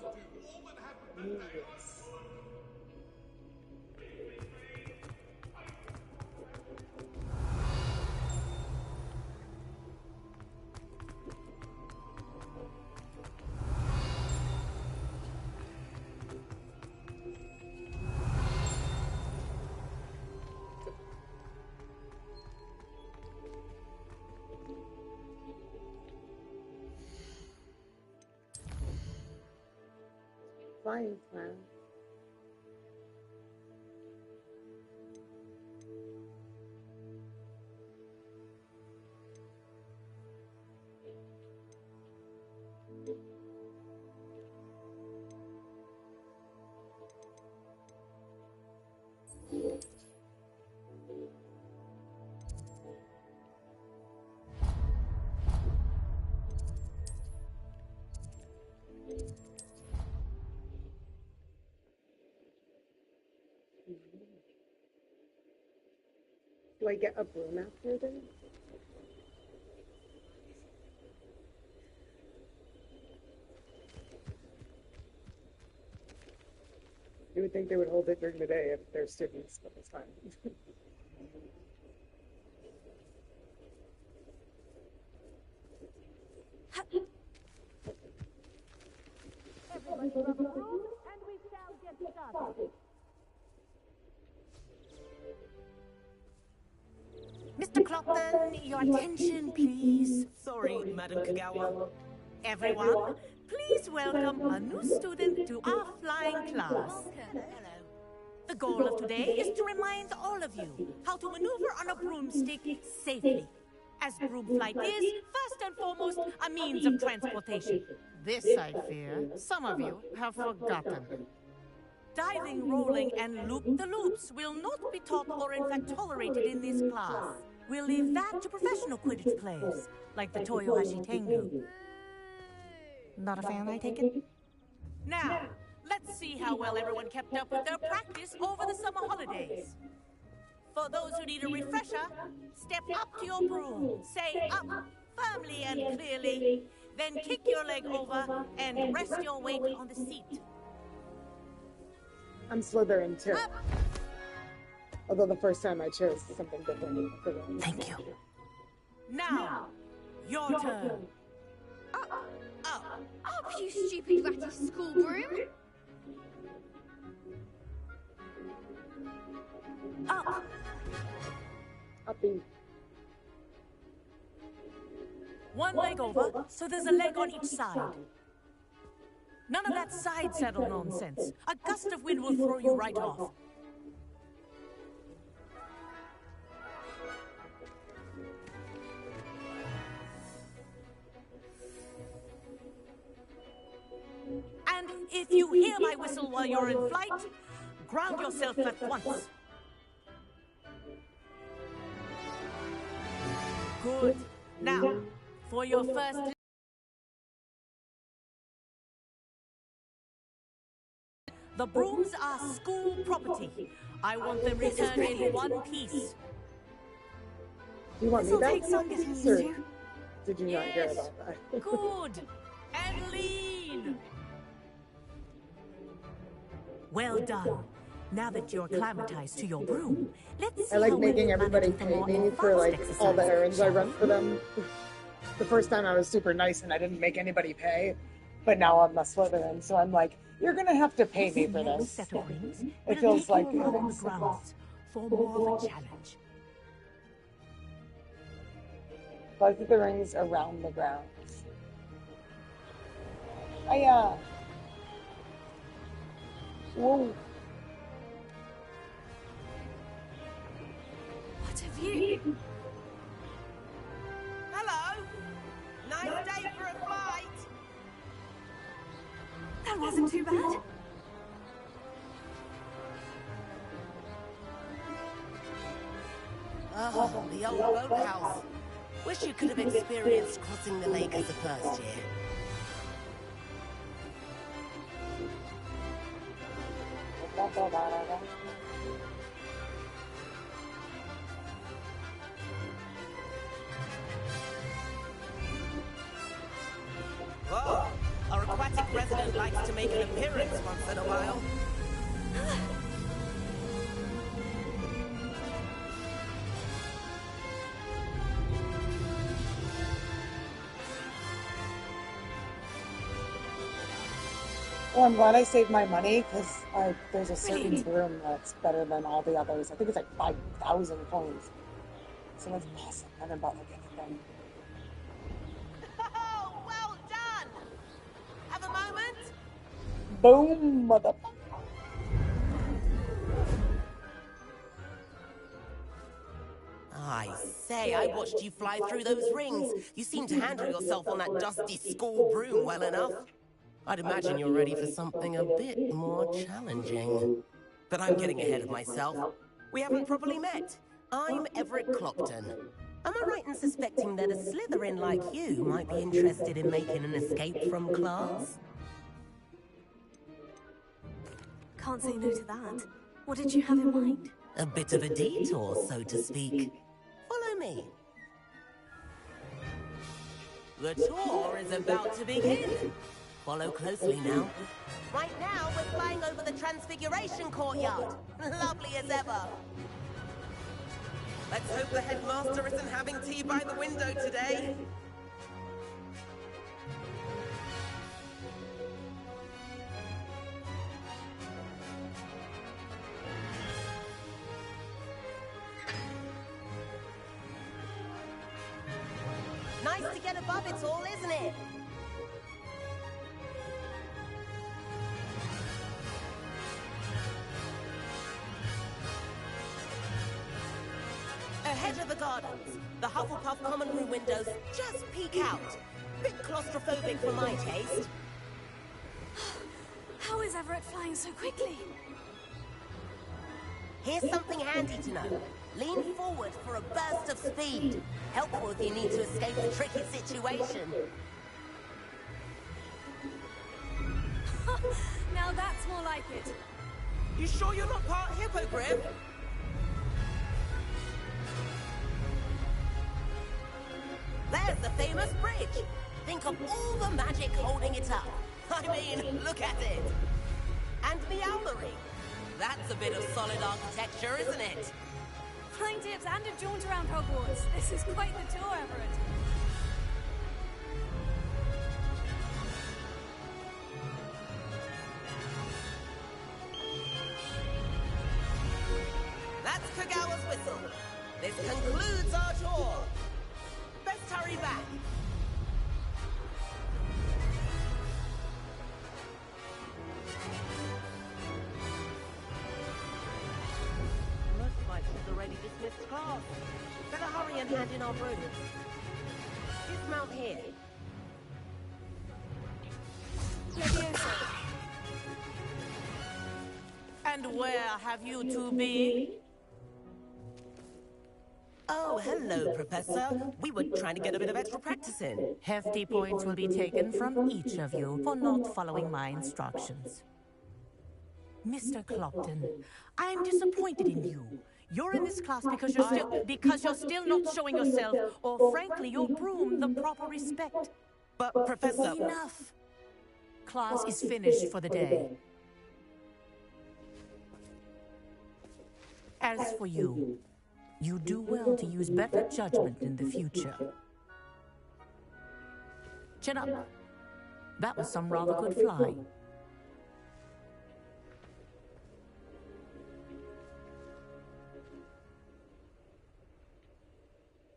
Flying plan. Do I get a broom after this? You would think they would hold it during the day if they're students, but it's fine. Everybody grab a broom, and we shall get started. Mr. Clopton, your attention, please. Sorry, Madam Kagawa. Everyone, please welcome a new student to our flying class. Hello. The goal of today is to remind all of you how to maneuver on a broomstick safely. As broom flight is, first and foremost, a means of transportation. This, I fear, some of you have forgotten. Diving, rolling, and loop-the-loops will not be taught or in fact tolerated in this class. We'll leave that to professional Quidditch players, like the Toyohashi Tengu. Not a fan, I take it? Now, let's see how well everyone kept up with their practice over the summer holidays. For those who need a refresher, step up to your broom, say up firmly and clearly, then kick your leg over and rest your weight on the seat. I'm Slytherin too. Although the first time I chose something different for them. Thank you. Now, your turn. Up, you stupid ratty school broom. Up. Uppy. One leg over, so there's a leg on each side. None of that side saddle nonsense. A gust of wind will throw you right off. And if you hear my whistle while you're in flight, ground yourself at once. Good. Now, for your first... The brooms are school property. I want them returned in one piece. You want me This'll back? take some getting used Or to. did you not hear about that? Good. And lean. Well done. Now that you're acclimatized to your broom, let's see I like how making well you everybody manage the pay more me for advanced all the exercises, errands I shall run we? for them. The first time I was super nice and I didn't make anybody pay, but now I'm a Slytherin, so I'm like, you're gonna have to pay me for Next this. set of rings, It we'll feels take you like around the grounds for more of a challenge. both of the rings around the grounds. Whoa. What have you? Hello! Nice day for a flight! That wasn't too bad. Oh, the old boathouse. Wish you could have experienced crossing the lake as a first year. Whoa! Our aquatic resident likes to make an appearance once in a while. Well, I'm glad I saved my money because there's a certain Brilliant. broom that's better than all the others. I think it's like 5,000 coins. So that's awesome. I haven't bought like anything. Oh, well done! Have a moment? Boom, mother. I say, I watched you fly through those rings. You seem to handle yourself on that dusty school broom well enough. I'd imagine you're ready for something a bit more challenging. But I'm getting ahead of myself. We haven't properly met. I'm Everett Clopton. Am I right in suspecting that a Slytherin like you might be interested in making an escape from class? Can't say no to that. What did you have in mind? A bit of a detour, so to speak. Follow me. The tour is about to begin. Follow closely now. Right now, we're flying over the Transfiguration Courtyard. Lovely as ever. Let's hope the headmaster isn't having tea by the window today. Nice to get above it all, isn't it? Ahead of the gardens, the Hufflepuff common room windows just peek out. Bit claustrophobic for my taste. How is Everett flying so quickly? Here's something handy to know. Lean forward for a burst of speed. Helpful if you need to escape a tricky situation. Now that's more like it. You sure you're not part hippogriff? There's the famous bridge. Think of all the magic holding it up. I mean, look at it. And the owlery. That's a bit of solid architecture, isn't it? Flying tips and a jaunt around Hogwarts. This is quite the tour, Everett. That's Kagawa's whistle. This concludes our tour. Best hurry back. Looks like she's already dismissed class. Better hurry and hand in our brooms. Dismount here. Leviosa. And where have you two been? Oh, hello, Professor. We were trying to get a bit of extra practice in. Hefty points will be taken from each of you for not following my instructions. Mr. Clopton, I am disappointed in you. You're in this class because you're still not showing yourself, or frankly, your broom the proper respect. But, Professor... Enough! Class is finished for the day. As for you, you do well to use better judgment in the future. Chin up. That was some rather good flying.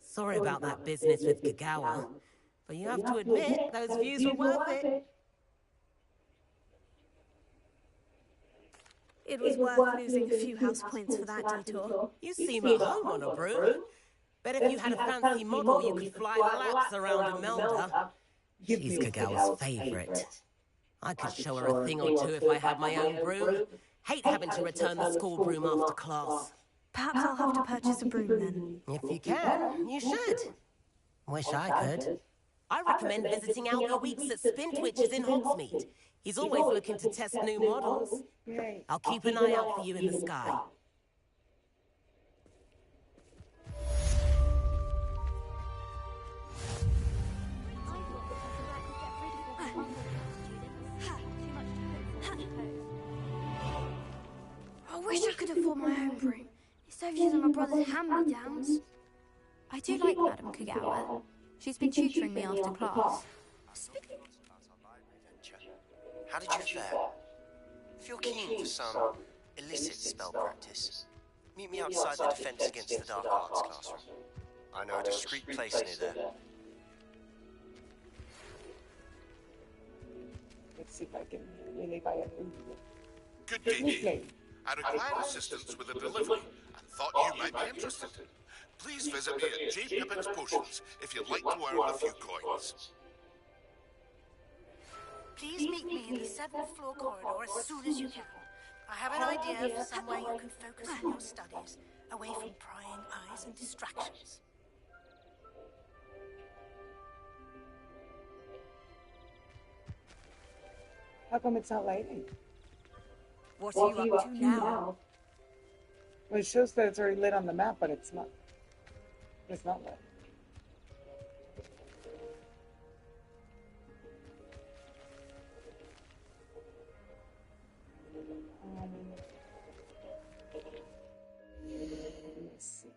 Sorry about that business with Kagawa, but you have to admit those views were worth it. It was worth losing a few house points for that detour. You seem at home on a broom. Bet if you had a fancy model, you could fly laps around Imelda. She's Kagawa's favorite. I could show her a thing or two if I had my own broom. Hate having to return the school broom after class. Perhaps I'll have to purchase a broom then. If you can, you should. Wish I could. I recommend visiting Albie Weeks at Spintwitches in Hogsmeade. He's always looking to test new models. I'll keep an eye out for you in the sky. I wish I could afford my own broom. Instead of using my brother's hand-me-downs. I do like Madame Kagawa. She's been tutoring me after class. How did you fare? If you're keen for some illicit spell practice, meet me outside the Defense Against the Dark Arts classroom. I know a discreet place near there. Let's see if I can really buy a broom. Good day. I require assistance with a delivery and thought you might be interested. Please visit me at J. Pippin's Potions if you'd like to earn a few coins. Please meet me in the 7th floor corridor as soon as you can. I have an idea for somewhere you can focus on your studies, away from prying eyes and distractions. How come it's not lighting? What are you up to now? Well, it shows that it's already lit on the map, but it's not. It's not lit. Let's see.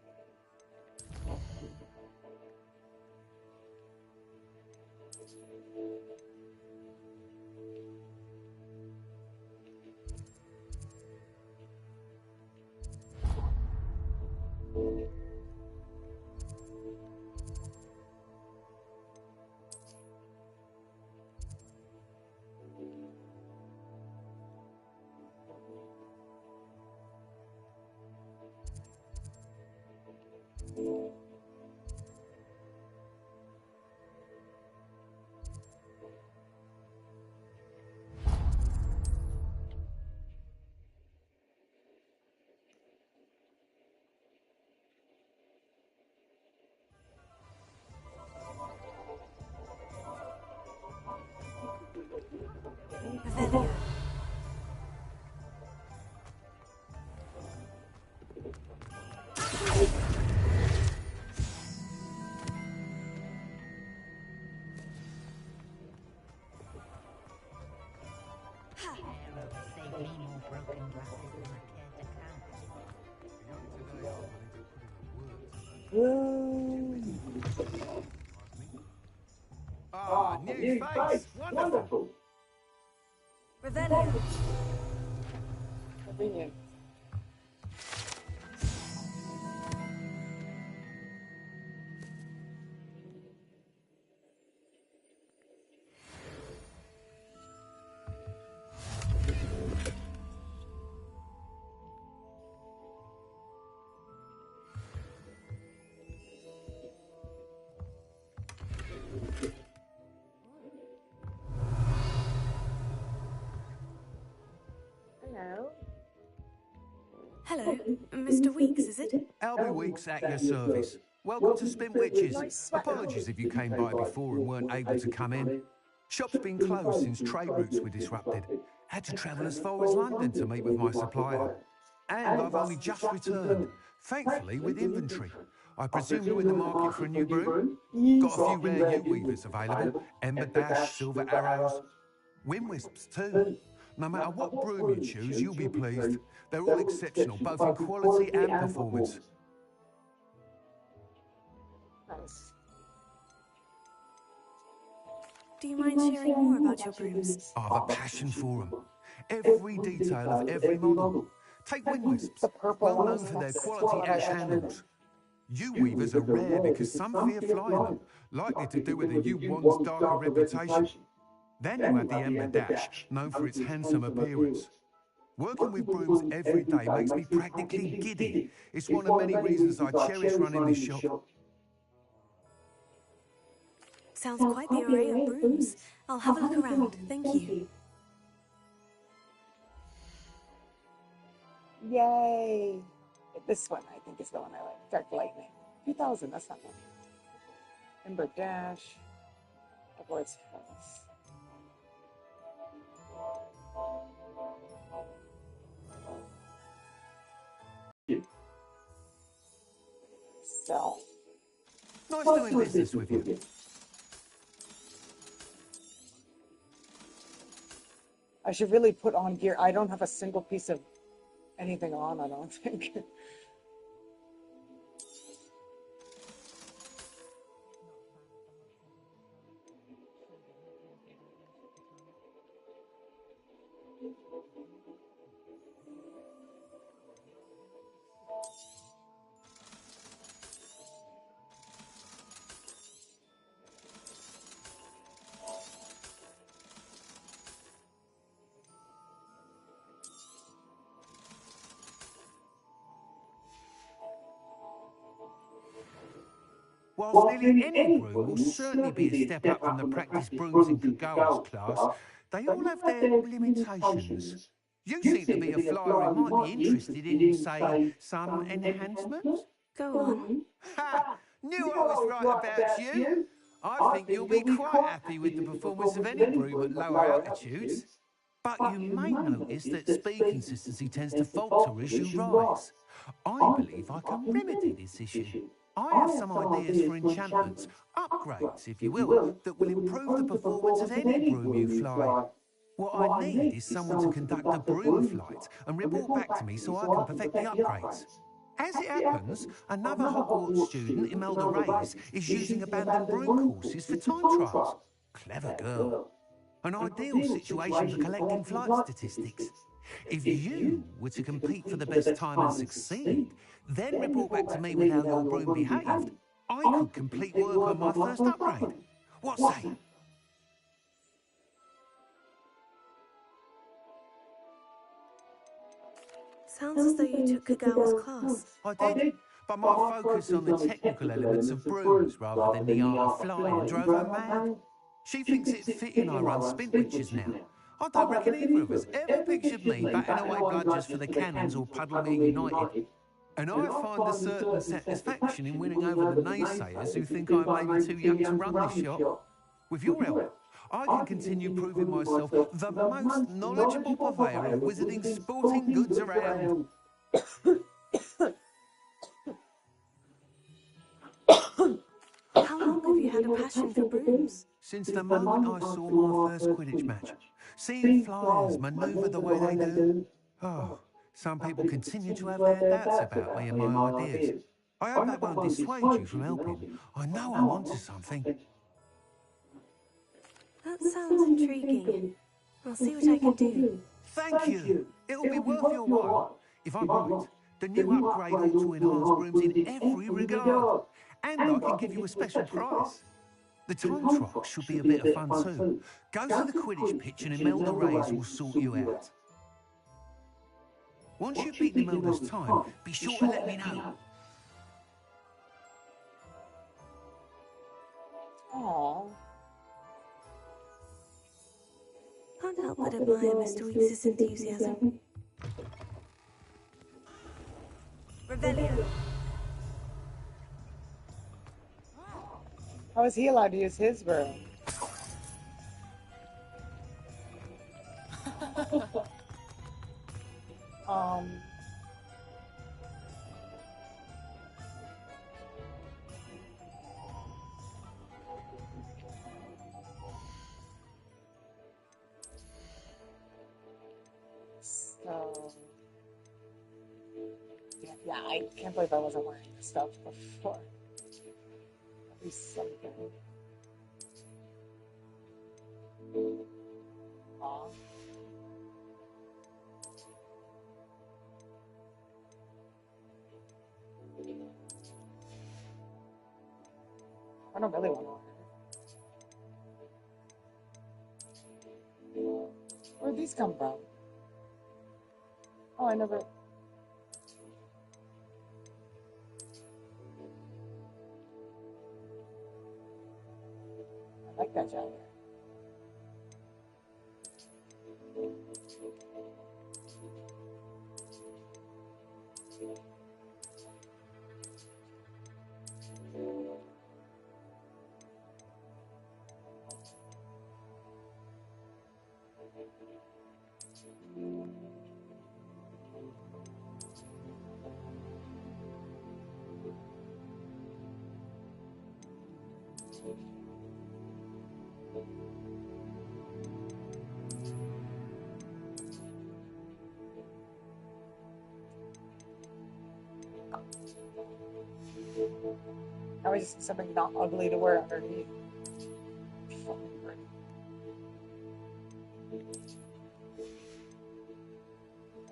Ah, new face. Wonderful. Revelio. Convenient. Hello, Mr. Weeks, is it? Albie Weeks at your service. Welcome to Spintwitches. Apologies if you came by before and weren't able to come in. Shop's been closed since trade routes were disrupted. Had to travel as far as London to meet with my supplier. And I've only just returned, thankfully with inventory. I presume you're in the market for a new broom? Got a few rare yew weavers available. Ember Dash, Silver Arrows, Wind Wisps too. No matter what broom you choose, you'll be pleased. They're all exceptional, both in quality and performance. Nice. Do you mind sharing more about your brooms? I have a passion for them. Every detail of every model. Take wind wisps, well known for their quality ash handles. Yew weavers are rare because some fear flying them, likely to do with the yew wand's darker reputation. Then you have the ember dash, known for its handsome appearance. Working with brooms every day makes me practically giddy. It's one of many reasons I cherish running this shop. Sounds quite the array of brooms. I'll have a look around. Thank you. Yay! This one, I think, is the one I like. Dark Lightning. 2000, that's not one. Ember Dash. Hogwarts House. Sell. Nice doing business with you. I should really put on gear. I don't have a single piece of anything on, I don't think. Whilst nearly any broom will certainly be a step up from the practice brooms in Kagawa's class, they all have their limitations. You seem to be a flyer who might be interested in, say, some enhancements? Go on. Ha! Knew I was right about you! I think you'll be quite happy with the performance of any broom at lower altitudes. But you may notice that speed consistency tends to falter as you rise. I believe I can remedy this issue. I have some ideas for enchantments, upgrades, if you will, that will improve the performance of any broom you fly. What I need is someone to conduct a broom flight and report back to me so I can perfect the upgrades. As it happens, another Hogwarts student, Imelda Reyes, is using abandoned broom courses for time trials. Clever girl. An ideal situation for collecting flight statistics. If you were to compete for the best time and succeed, then report back to me with how your broom behaved, I could complete work on my first upgrade. What say? Sounds as though you took Kagawa's class. I did, but my focus on the technical elements of brooms rather than the art of flying drove her mad. She thinks it's fitting I run Spintwitches now. I don't reckon either of us ever pictured me batting away bludgers for the Cannons or Puddlemere United. And I find a certain satisfaction in winning over the naysayers who think I may be too young to run this shop. With your help, I can continue proving myself the most knowledgeable purveyor of wizarding sporting goods around. How long have you had a passion for brooms? Since the moment I saw my first Quidditch match. Seeing flyers manoeuvre the way they do. Oh, some people continue to have their doubts about me and my ideas. I hope that won't dissuade you from helping. I know I'm onto something. That sounds intriguing. I'll see what I can do. Thank you. It'll be worth your while. If I'm right, the new upgrade ought to enhance brooms in every regard. And I can give you a special prize. The time trial should be a bit of fun too. Go to the Quidditch pitch and Imelda Reyes will sort you out. Once you've beaten Imelda's time, be sure to let me know. Aww. Can't help but admire Mr. Weeks' enthusiasm. Revelio. How is he allowed to use his broom? So, yeah, I can't believe I wasn't wearing this stuff before. At least something. Aw. I don't really want to wear it. Where'd these come from? Oh, I never. I like that jacket. Now I just need something not ugly to wear underneath. Fucking great.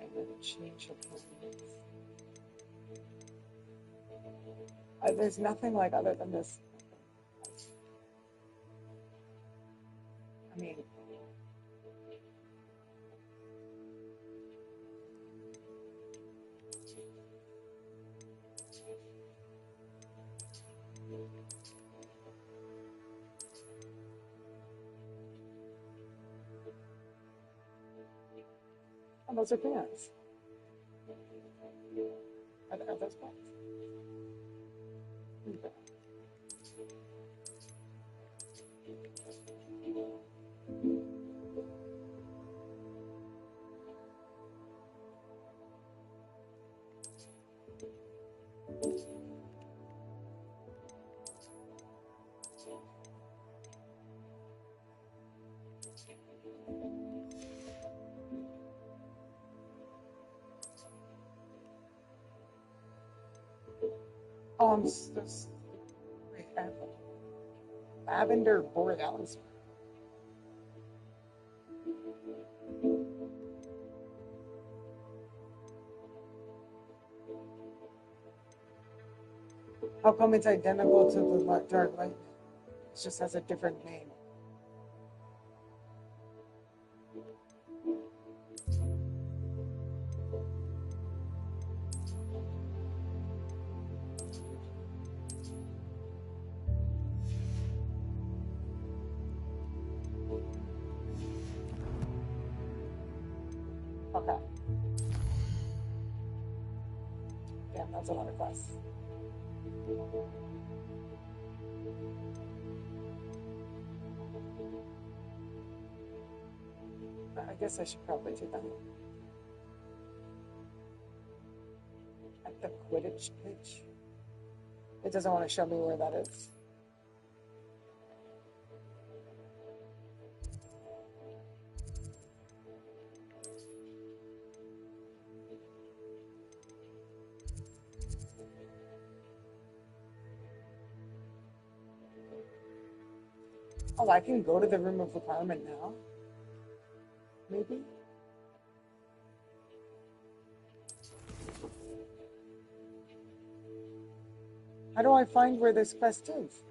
I'm gonna change the clothes. There's nothing like other than this. I mean, oh, those are pants. Are those pants? Okay. Oh, I'm just. Wait, Lavender Borealis. How come it's identical to the Dark Light? It just has a different name. Okay. Damn, that's a lot of quests. I guess I should probably do that. At the Quidditch pitch. It doesn't want to show me where that is. Oh, I can go to the room of requirement now? Maybe? How do I find where this quest is?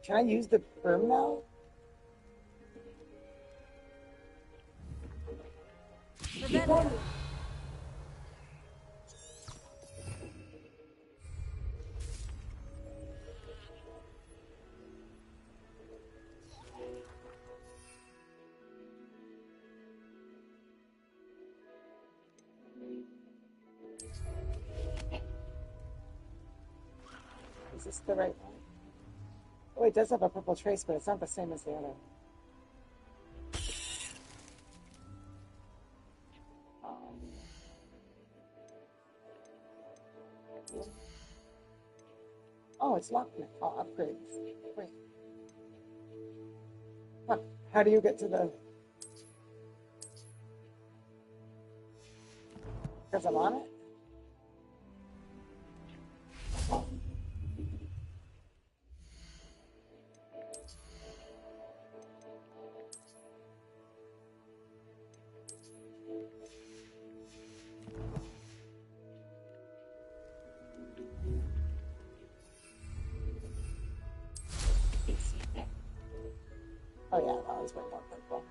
Can I use the broom now? this the right one? Oh, it does have a purple trace, but it's not the same as the other. Oh, it's locked now. Oh, upgrades. Wait. Huh. How do you get to the... Because I'm on it? Oh yeah, that was way more purple.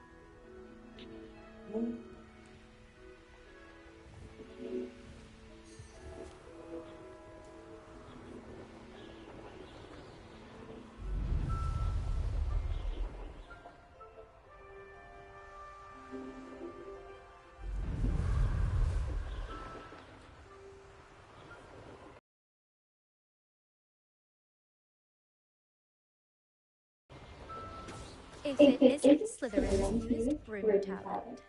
If it isn't Slytherin's newest broom talent.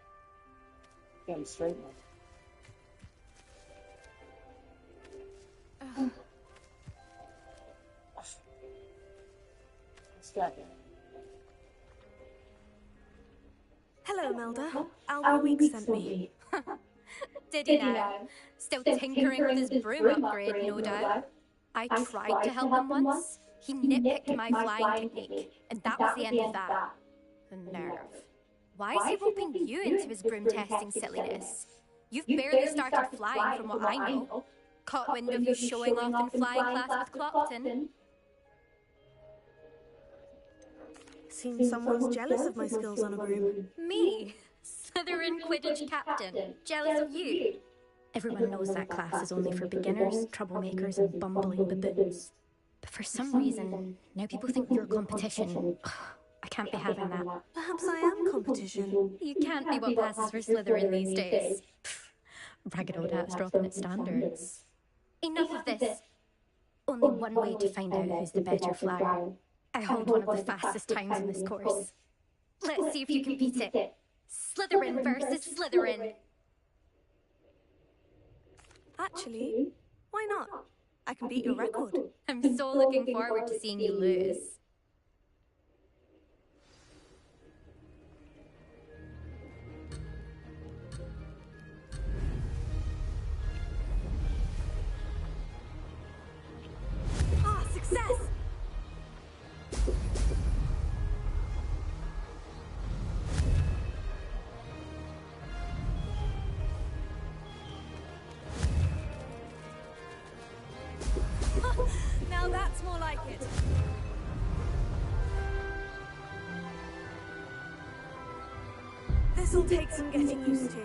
Damn straight one. Distracting. Hello, Melda. Albert Weeks sent me. Did he now? Still tinkering with his broom upgrade, no doubt. I tried to help him once. He nitpicked my flying technique, and that was the end of that. The nerve. Why is he roping you into his broom testing silliness? You've barely started flying from what I know. Caught wind of you showing off in flying class with Clopton. Seems someone's jealous of my skills on a broom. Me? Slytherin Quidditch captain. Jealous of you? Everyone knows that class is only for beginners, troublemakers, and bumbling baboons. But for some reason, now people think you're competition. I can't be having that. Perhaps I am competition. You can't be what passes for Slytherin these days. Ragged old hat's dropping its standards. Enough of this. Only one way to find out who's the better flyer. I hold one of the fastest times in this course. Let's see if you can beat it. Slytherin versus Slytherin. Actually, why not? I can beat your record. I'm so looking forward to seeing you lose. Ah, success! Now that's more like it. This'll take some getting used to.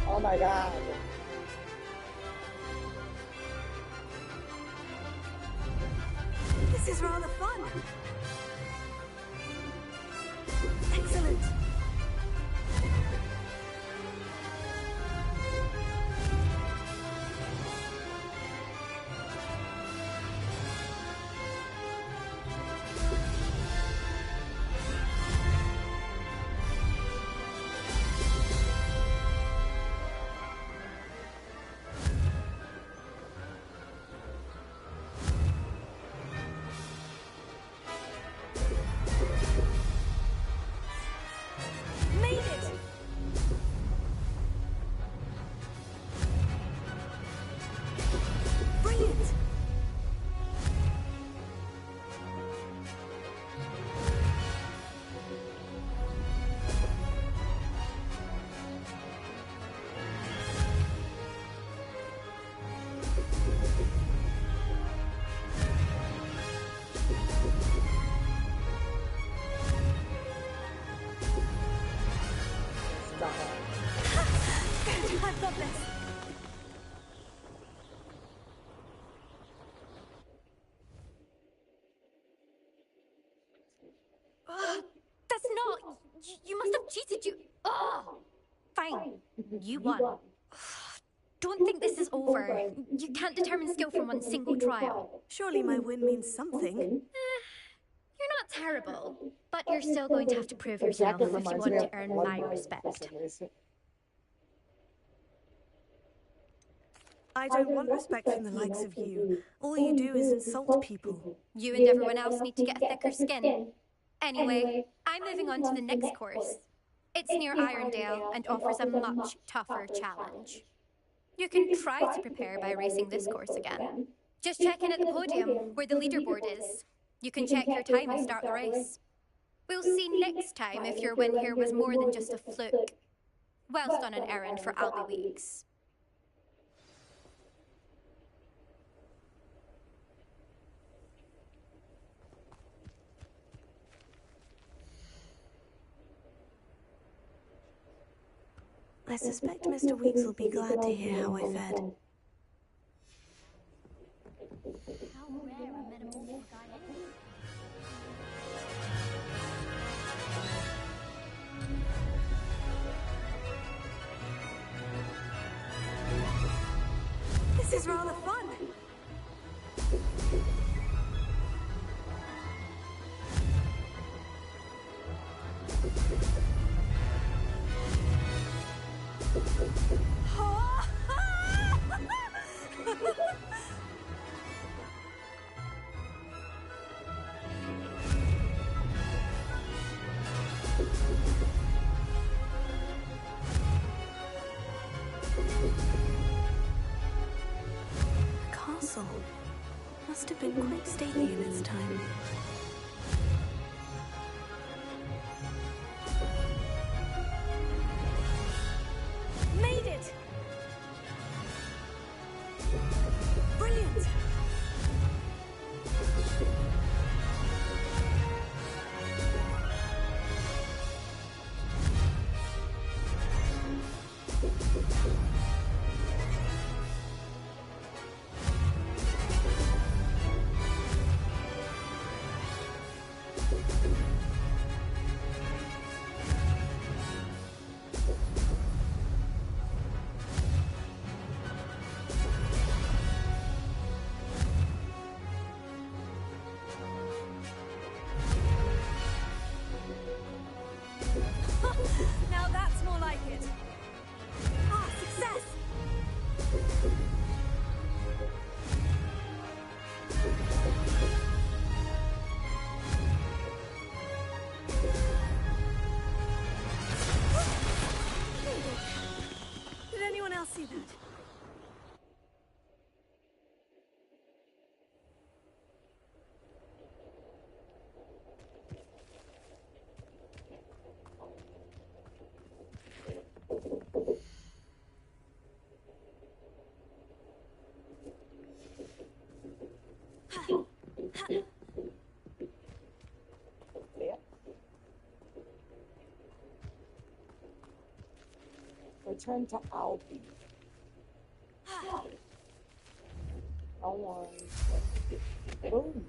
Oh my god. This is rather fun. Excellent. Made it! Brilliant! Good, I've got this. You must have cheated, you... Oh! Fine. You won. Don't think this is over. You can't determine skill from one single trial. Surely my win means something. You're not terrible, but you're still going to have to prove yourself if you want to earn my respect. I don't want respect from the likes of you. All you do is insult people. You and everyone else need to get a thicker skin. Anyway, I'm moving on to the next course. It's near Irondale and offers a much tougher challenge. You can try to prepare by racing this course again. Just check in at the podium, where the leaderboard is. You can check your time and start the race. We'll see next time if your win here was more than just a fluke. Whilst on an errand for Albie Weeks. I suspect Mr. Weeks will be glad to hear how I fared. How rare a metamorphic I am. This is rather fun. The castle must have been quite stately in its time. Made it! Brilliant! Now that's more like it. Ah, success! Did anyone else see that? Return to Albie. How long? Boom.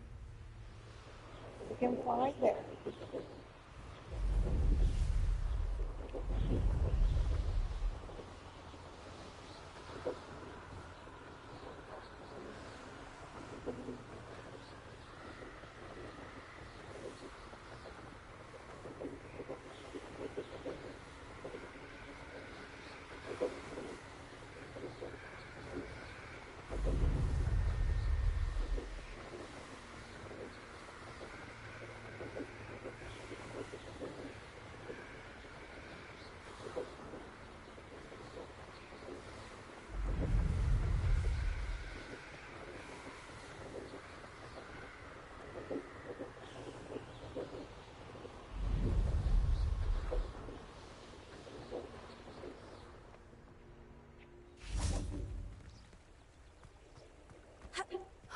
We can fly there.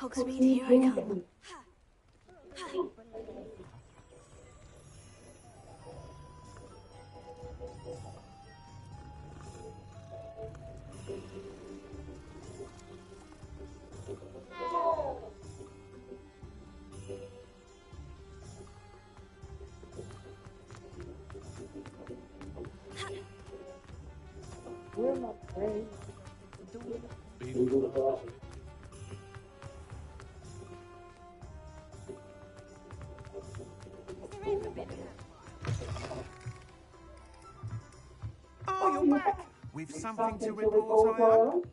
Hogsmeade, here I come. broom upgrade. Oh, you're back! With something to report, I hope?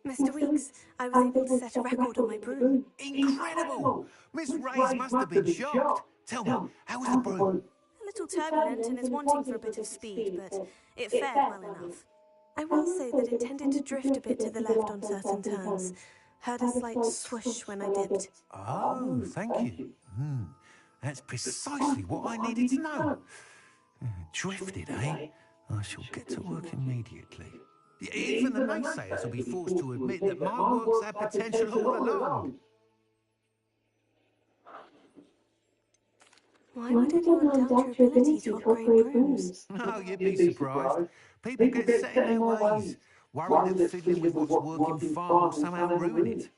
Mr. Weeks, I was able to set a record on my broom. Incredible! Miss Reyes must have been shocked. Tell me, how was the broom? A little turbulent and is wanting for a bit of speed, but it fared well enough. I will say that it tended to drift a bit to the left on certain turns. Heard a slight swoosh when I dipped. Oh, thank you. That's precisely what I needed to know. Drifted, eh? I shall get to work immediately. Even the naysayers will be forced to admit that my work's had potential all along. Why would anyone doubt your ability to upgrade brooms? Oh, you'd be surprised. People get set in their ways, worried that fiddling with what's working fine will somehow ruin it.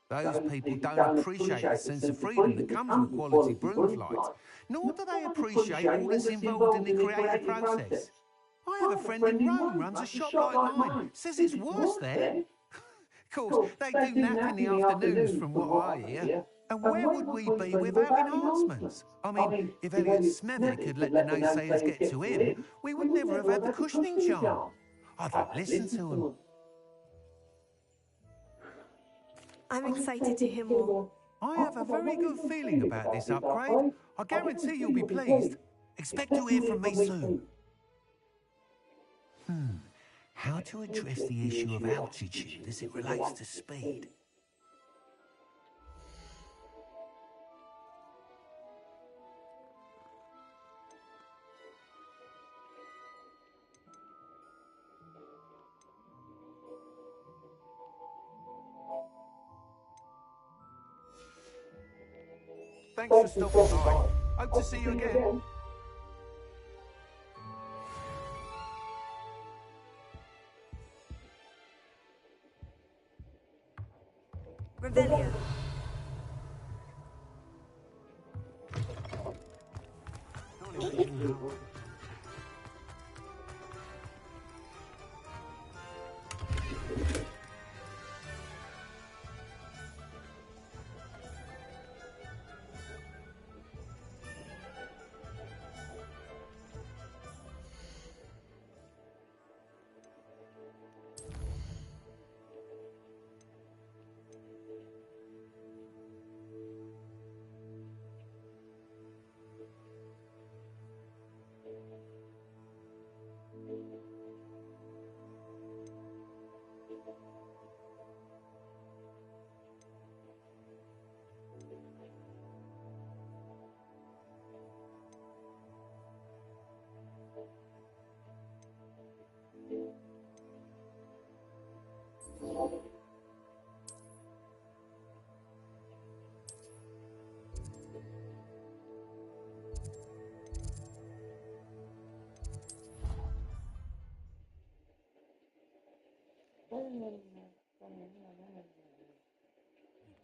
Those people don't appreciate the sense of freedom that comes with quality broom flight, nor do they appreciate all that's involved in the creative process. I have a friend in Rome runs a shop like mine. Says it's worse there. Of course, they do nap in the afternoons from what I hear. And where would we be without enhancements? I mean, if Elliot Smethwick could let the naysayers get to him, we would never have had the cushioning charm. I don't listen to him. I'm excited to hear more. I have a very good feeling about this upgrade. I guarantee you'll be pleased. Expect to hear from me soon. How to address the issue of altitude as it relates to speed? Thanks for stopping by. Hope to see you again. Revelio.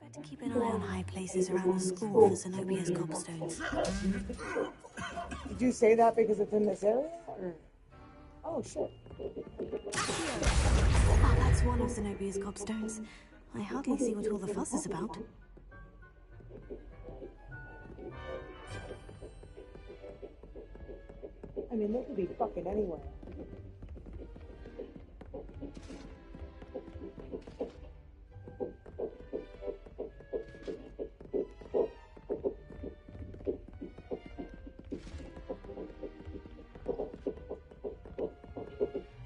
Better keep an eye on high places around the school for Zenobia's gobstones. Did you say that because it's in this area? Or... Oh, shit. Ah, that's one of Zenobia's gobstones. I hardly see what all the fuss is about. I mean, they could be fucking anywhere.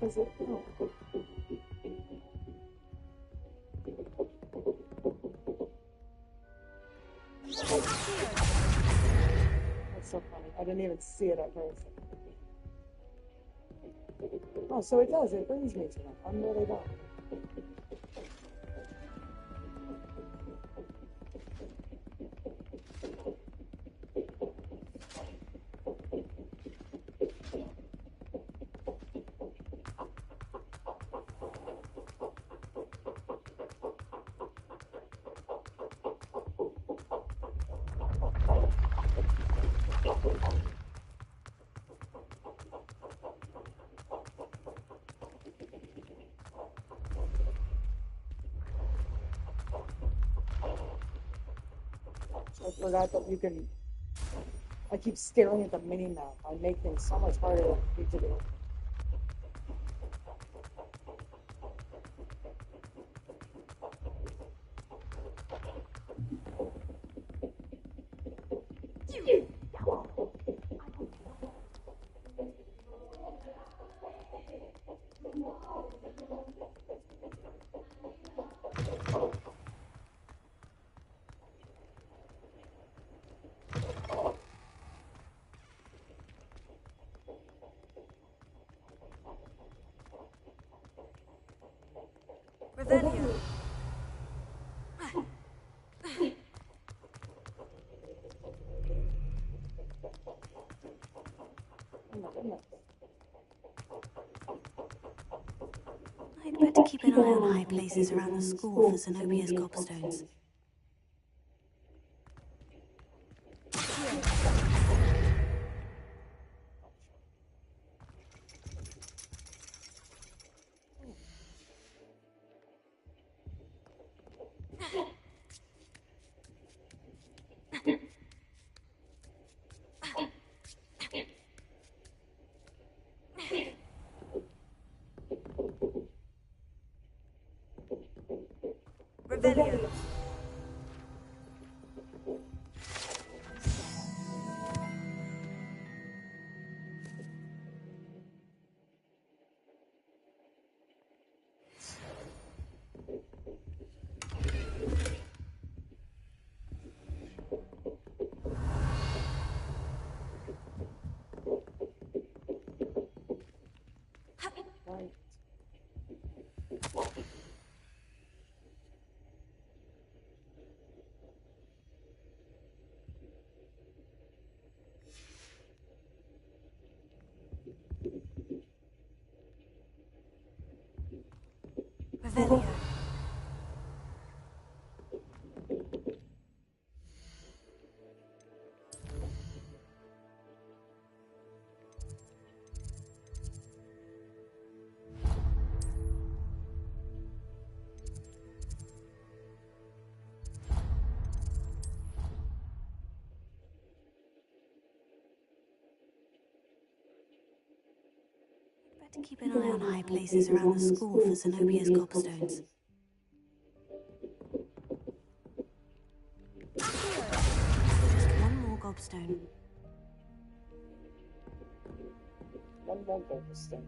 Is it? No. That's so funny. I didn't even see it at first. Oh, so it does. It brings me to them. I'm really dumb. forgot that you can. I keep staring at the mini map. I make things so much harder than I need to do. Revelio. I'd better keep an eye on high places around the school for Zenobia's gobstones. Revelio. Right. Revelio. Better keep an eye on high places around the school for Zenobia's gobstones. Just one more gobstone. One more gobstone.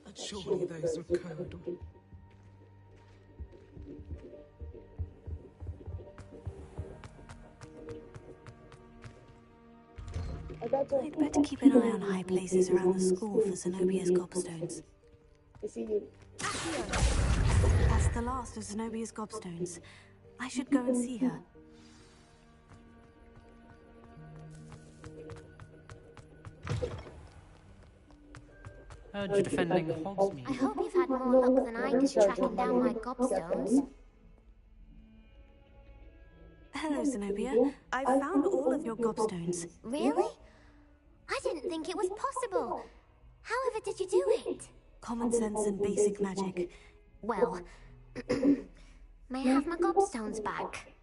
But surely those are code. I'd better keep an eye on high places around the school for Zenobia's gobstones. I see you. That's the last of Zenobia's gobstones. I should go and see her. Heard you're defending Hogsmeade. I hope you've had more luck than I did tracking down my gobstones. Hello, Zenobia. I found all of your gobstones. Really? I didn't think it was possible. However did you do it? Common sense and basic magic. Well, may I have my gobstones back?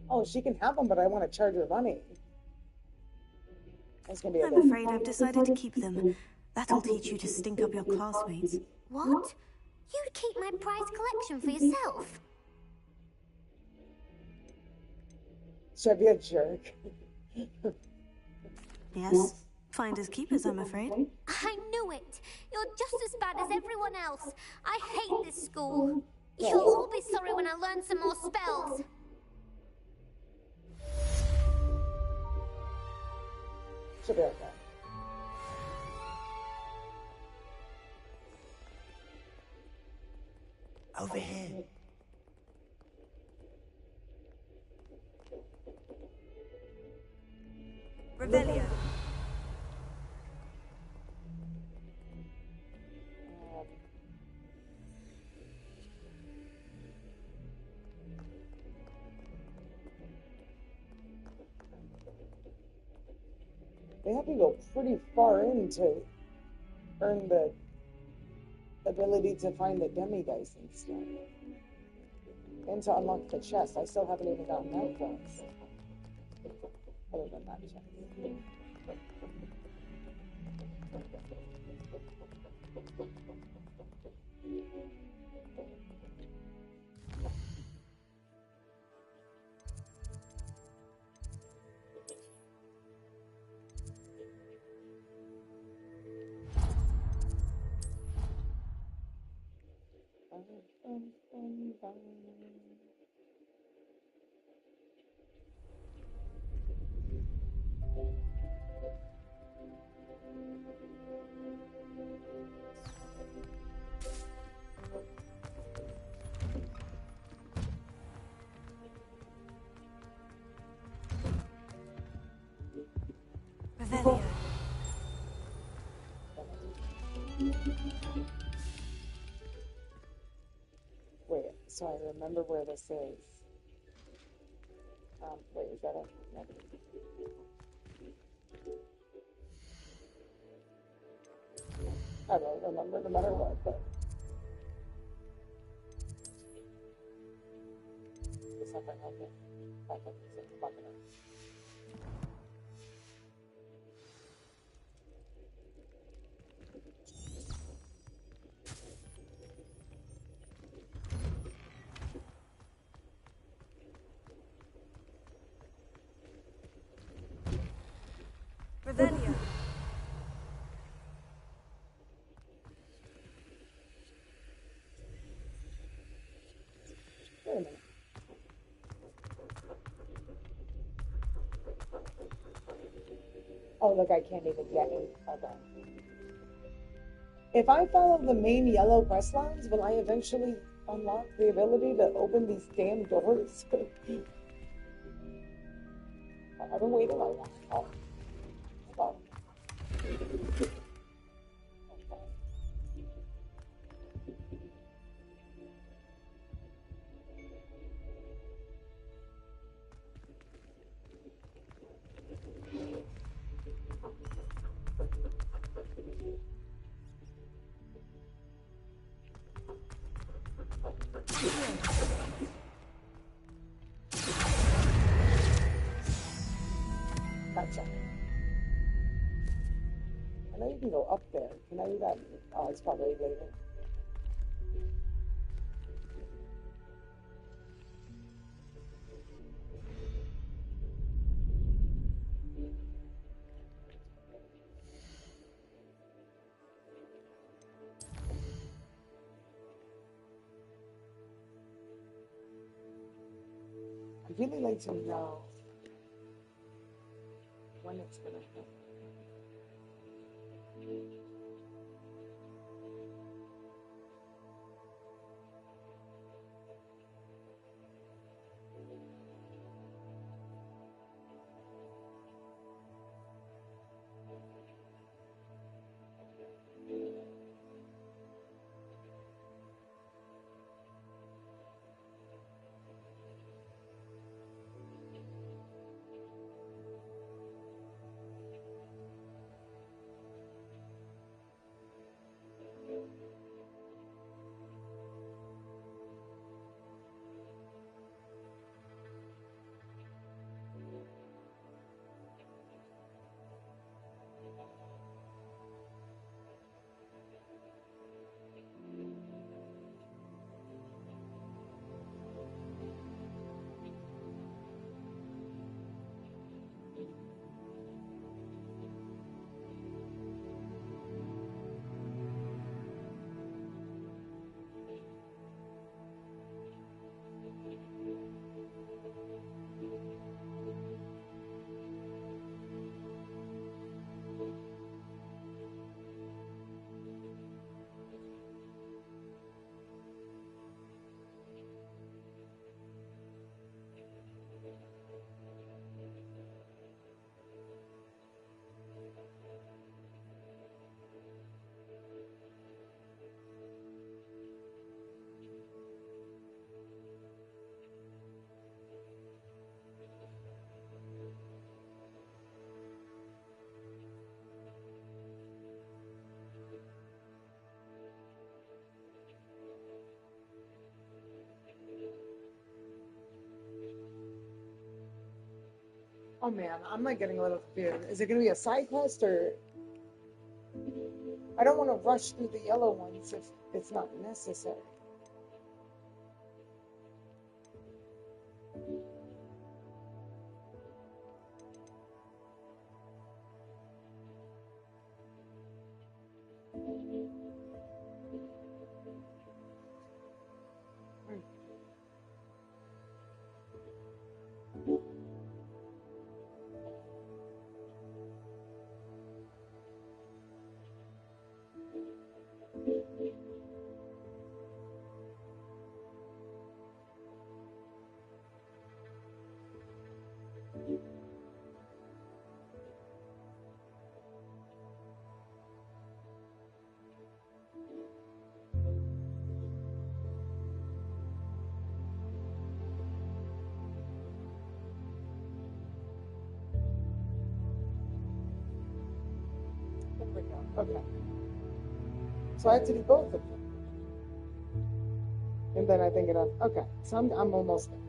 Oh, she can have them, but I want to charge her money. That's gonna be I'm afraid I've decided to keep them. That'll teach you to stink up your classmates. What? You'd keep my prized collection for yourself? Should I be a jerk? Yes. Finders keepers, I'm afraid. I knew it! You're just as bad as everyone else. I hate this school. You'll all be sorry when I learn some more spells. She'll be okay. Over here. Revelio. They have to go pretty far in to earn the ability to find the demi-dice and stuff. And to unlock the chest. I still haven't even gotten that close. Other than that chest. Revelio. Wait, so I remember where this is. Wait, is that a... No. I don't remember no matter what, but... It's not gonna help me. I think it's not gonna... Revelio. Wait a minute. Oh, look, I can't even get it. Okay. If I follow the main yellow quest lines, will I eventually unlock the ability to open these damn doors? I've been waiting on that. Oh. Oh. Gotcha. I know you can go up there. Can I do that? Oh, it's probably later. I'd really like to know when it's gonna happen. Oh man, I'm like getting a little confused. Is it going to be a side quest or? I don't want to rush through the yellow ones if it's not necessary. There we go. Okay. So I have to do both of them. And then I think okay. So I'm almost there.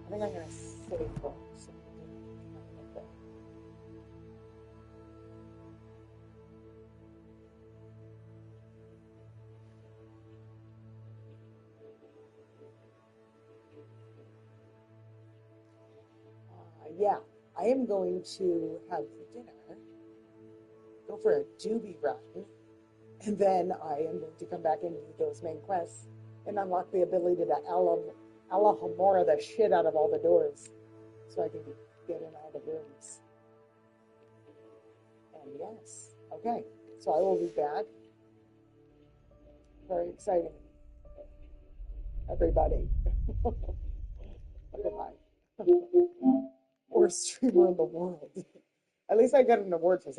I think I'm going to save both. So yeah, I am going to have dinner, go for a doobie run, and then I am going to come back and do those main quests and unlock the ability to Alahomora the shit out of all the doors so I can get in all the rooms. And yes, okay, so I will be back. Very exciting, everybody. Goodbye. Worst streamer in the world. At least I got an award for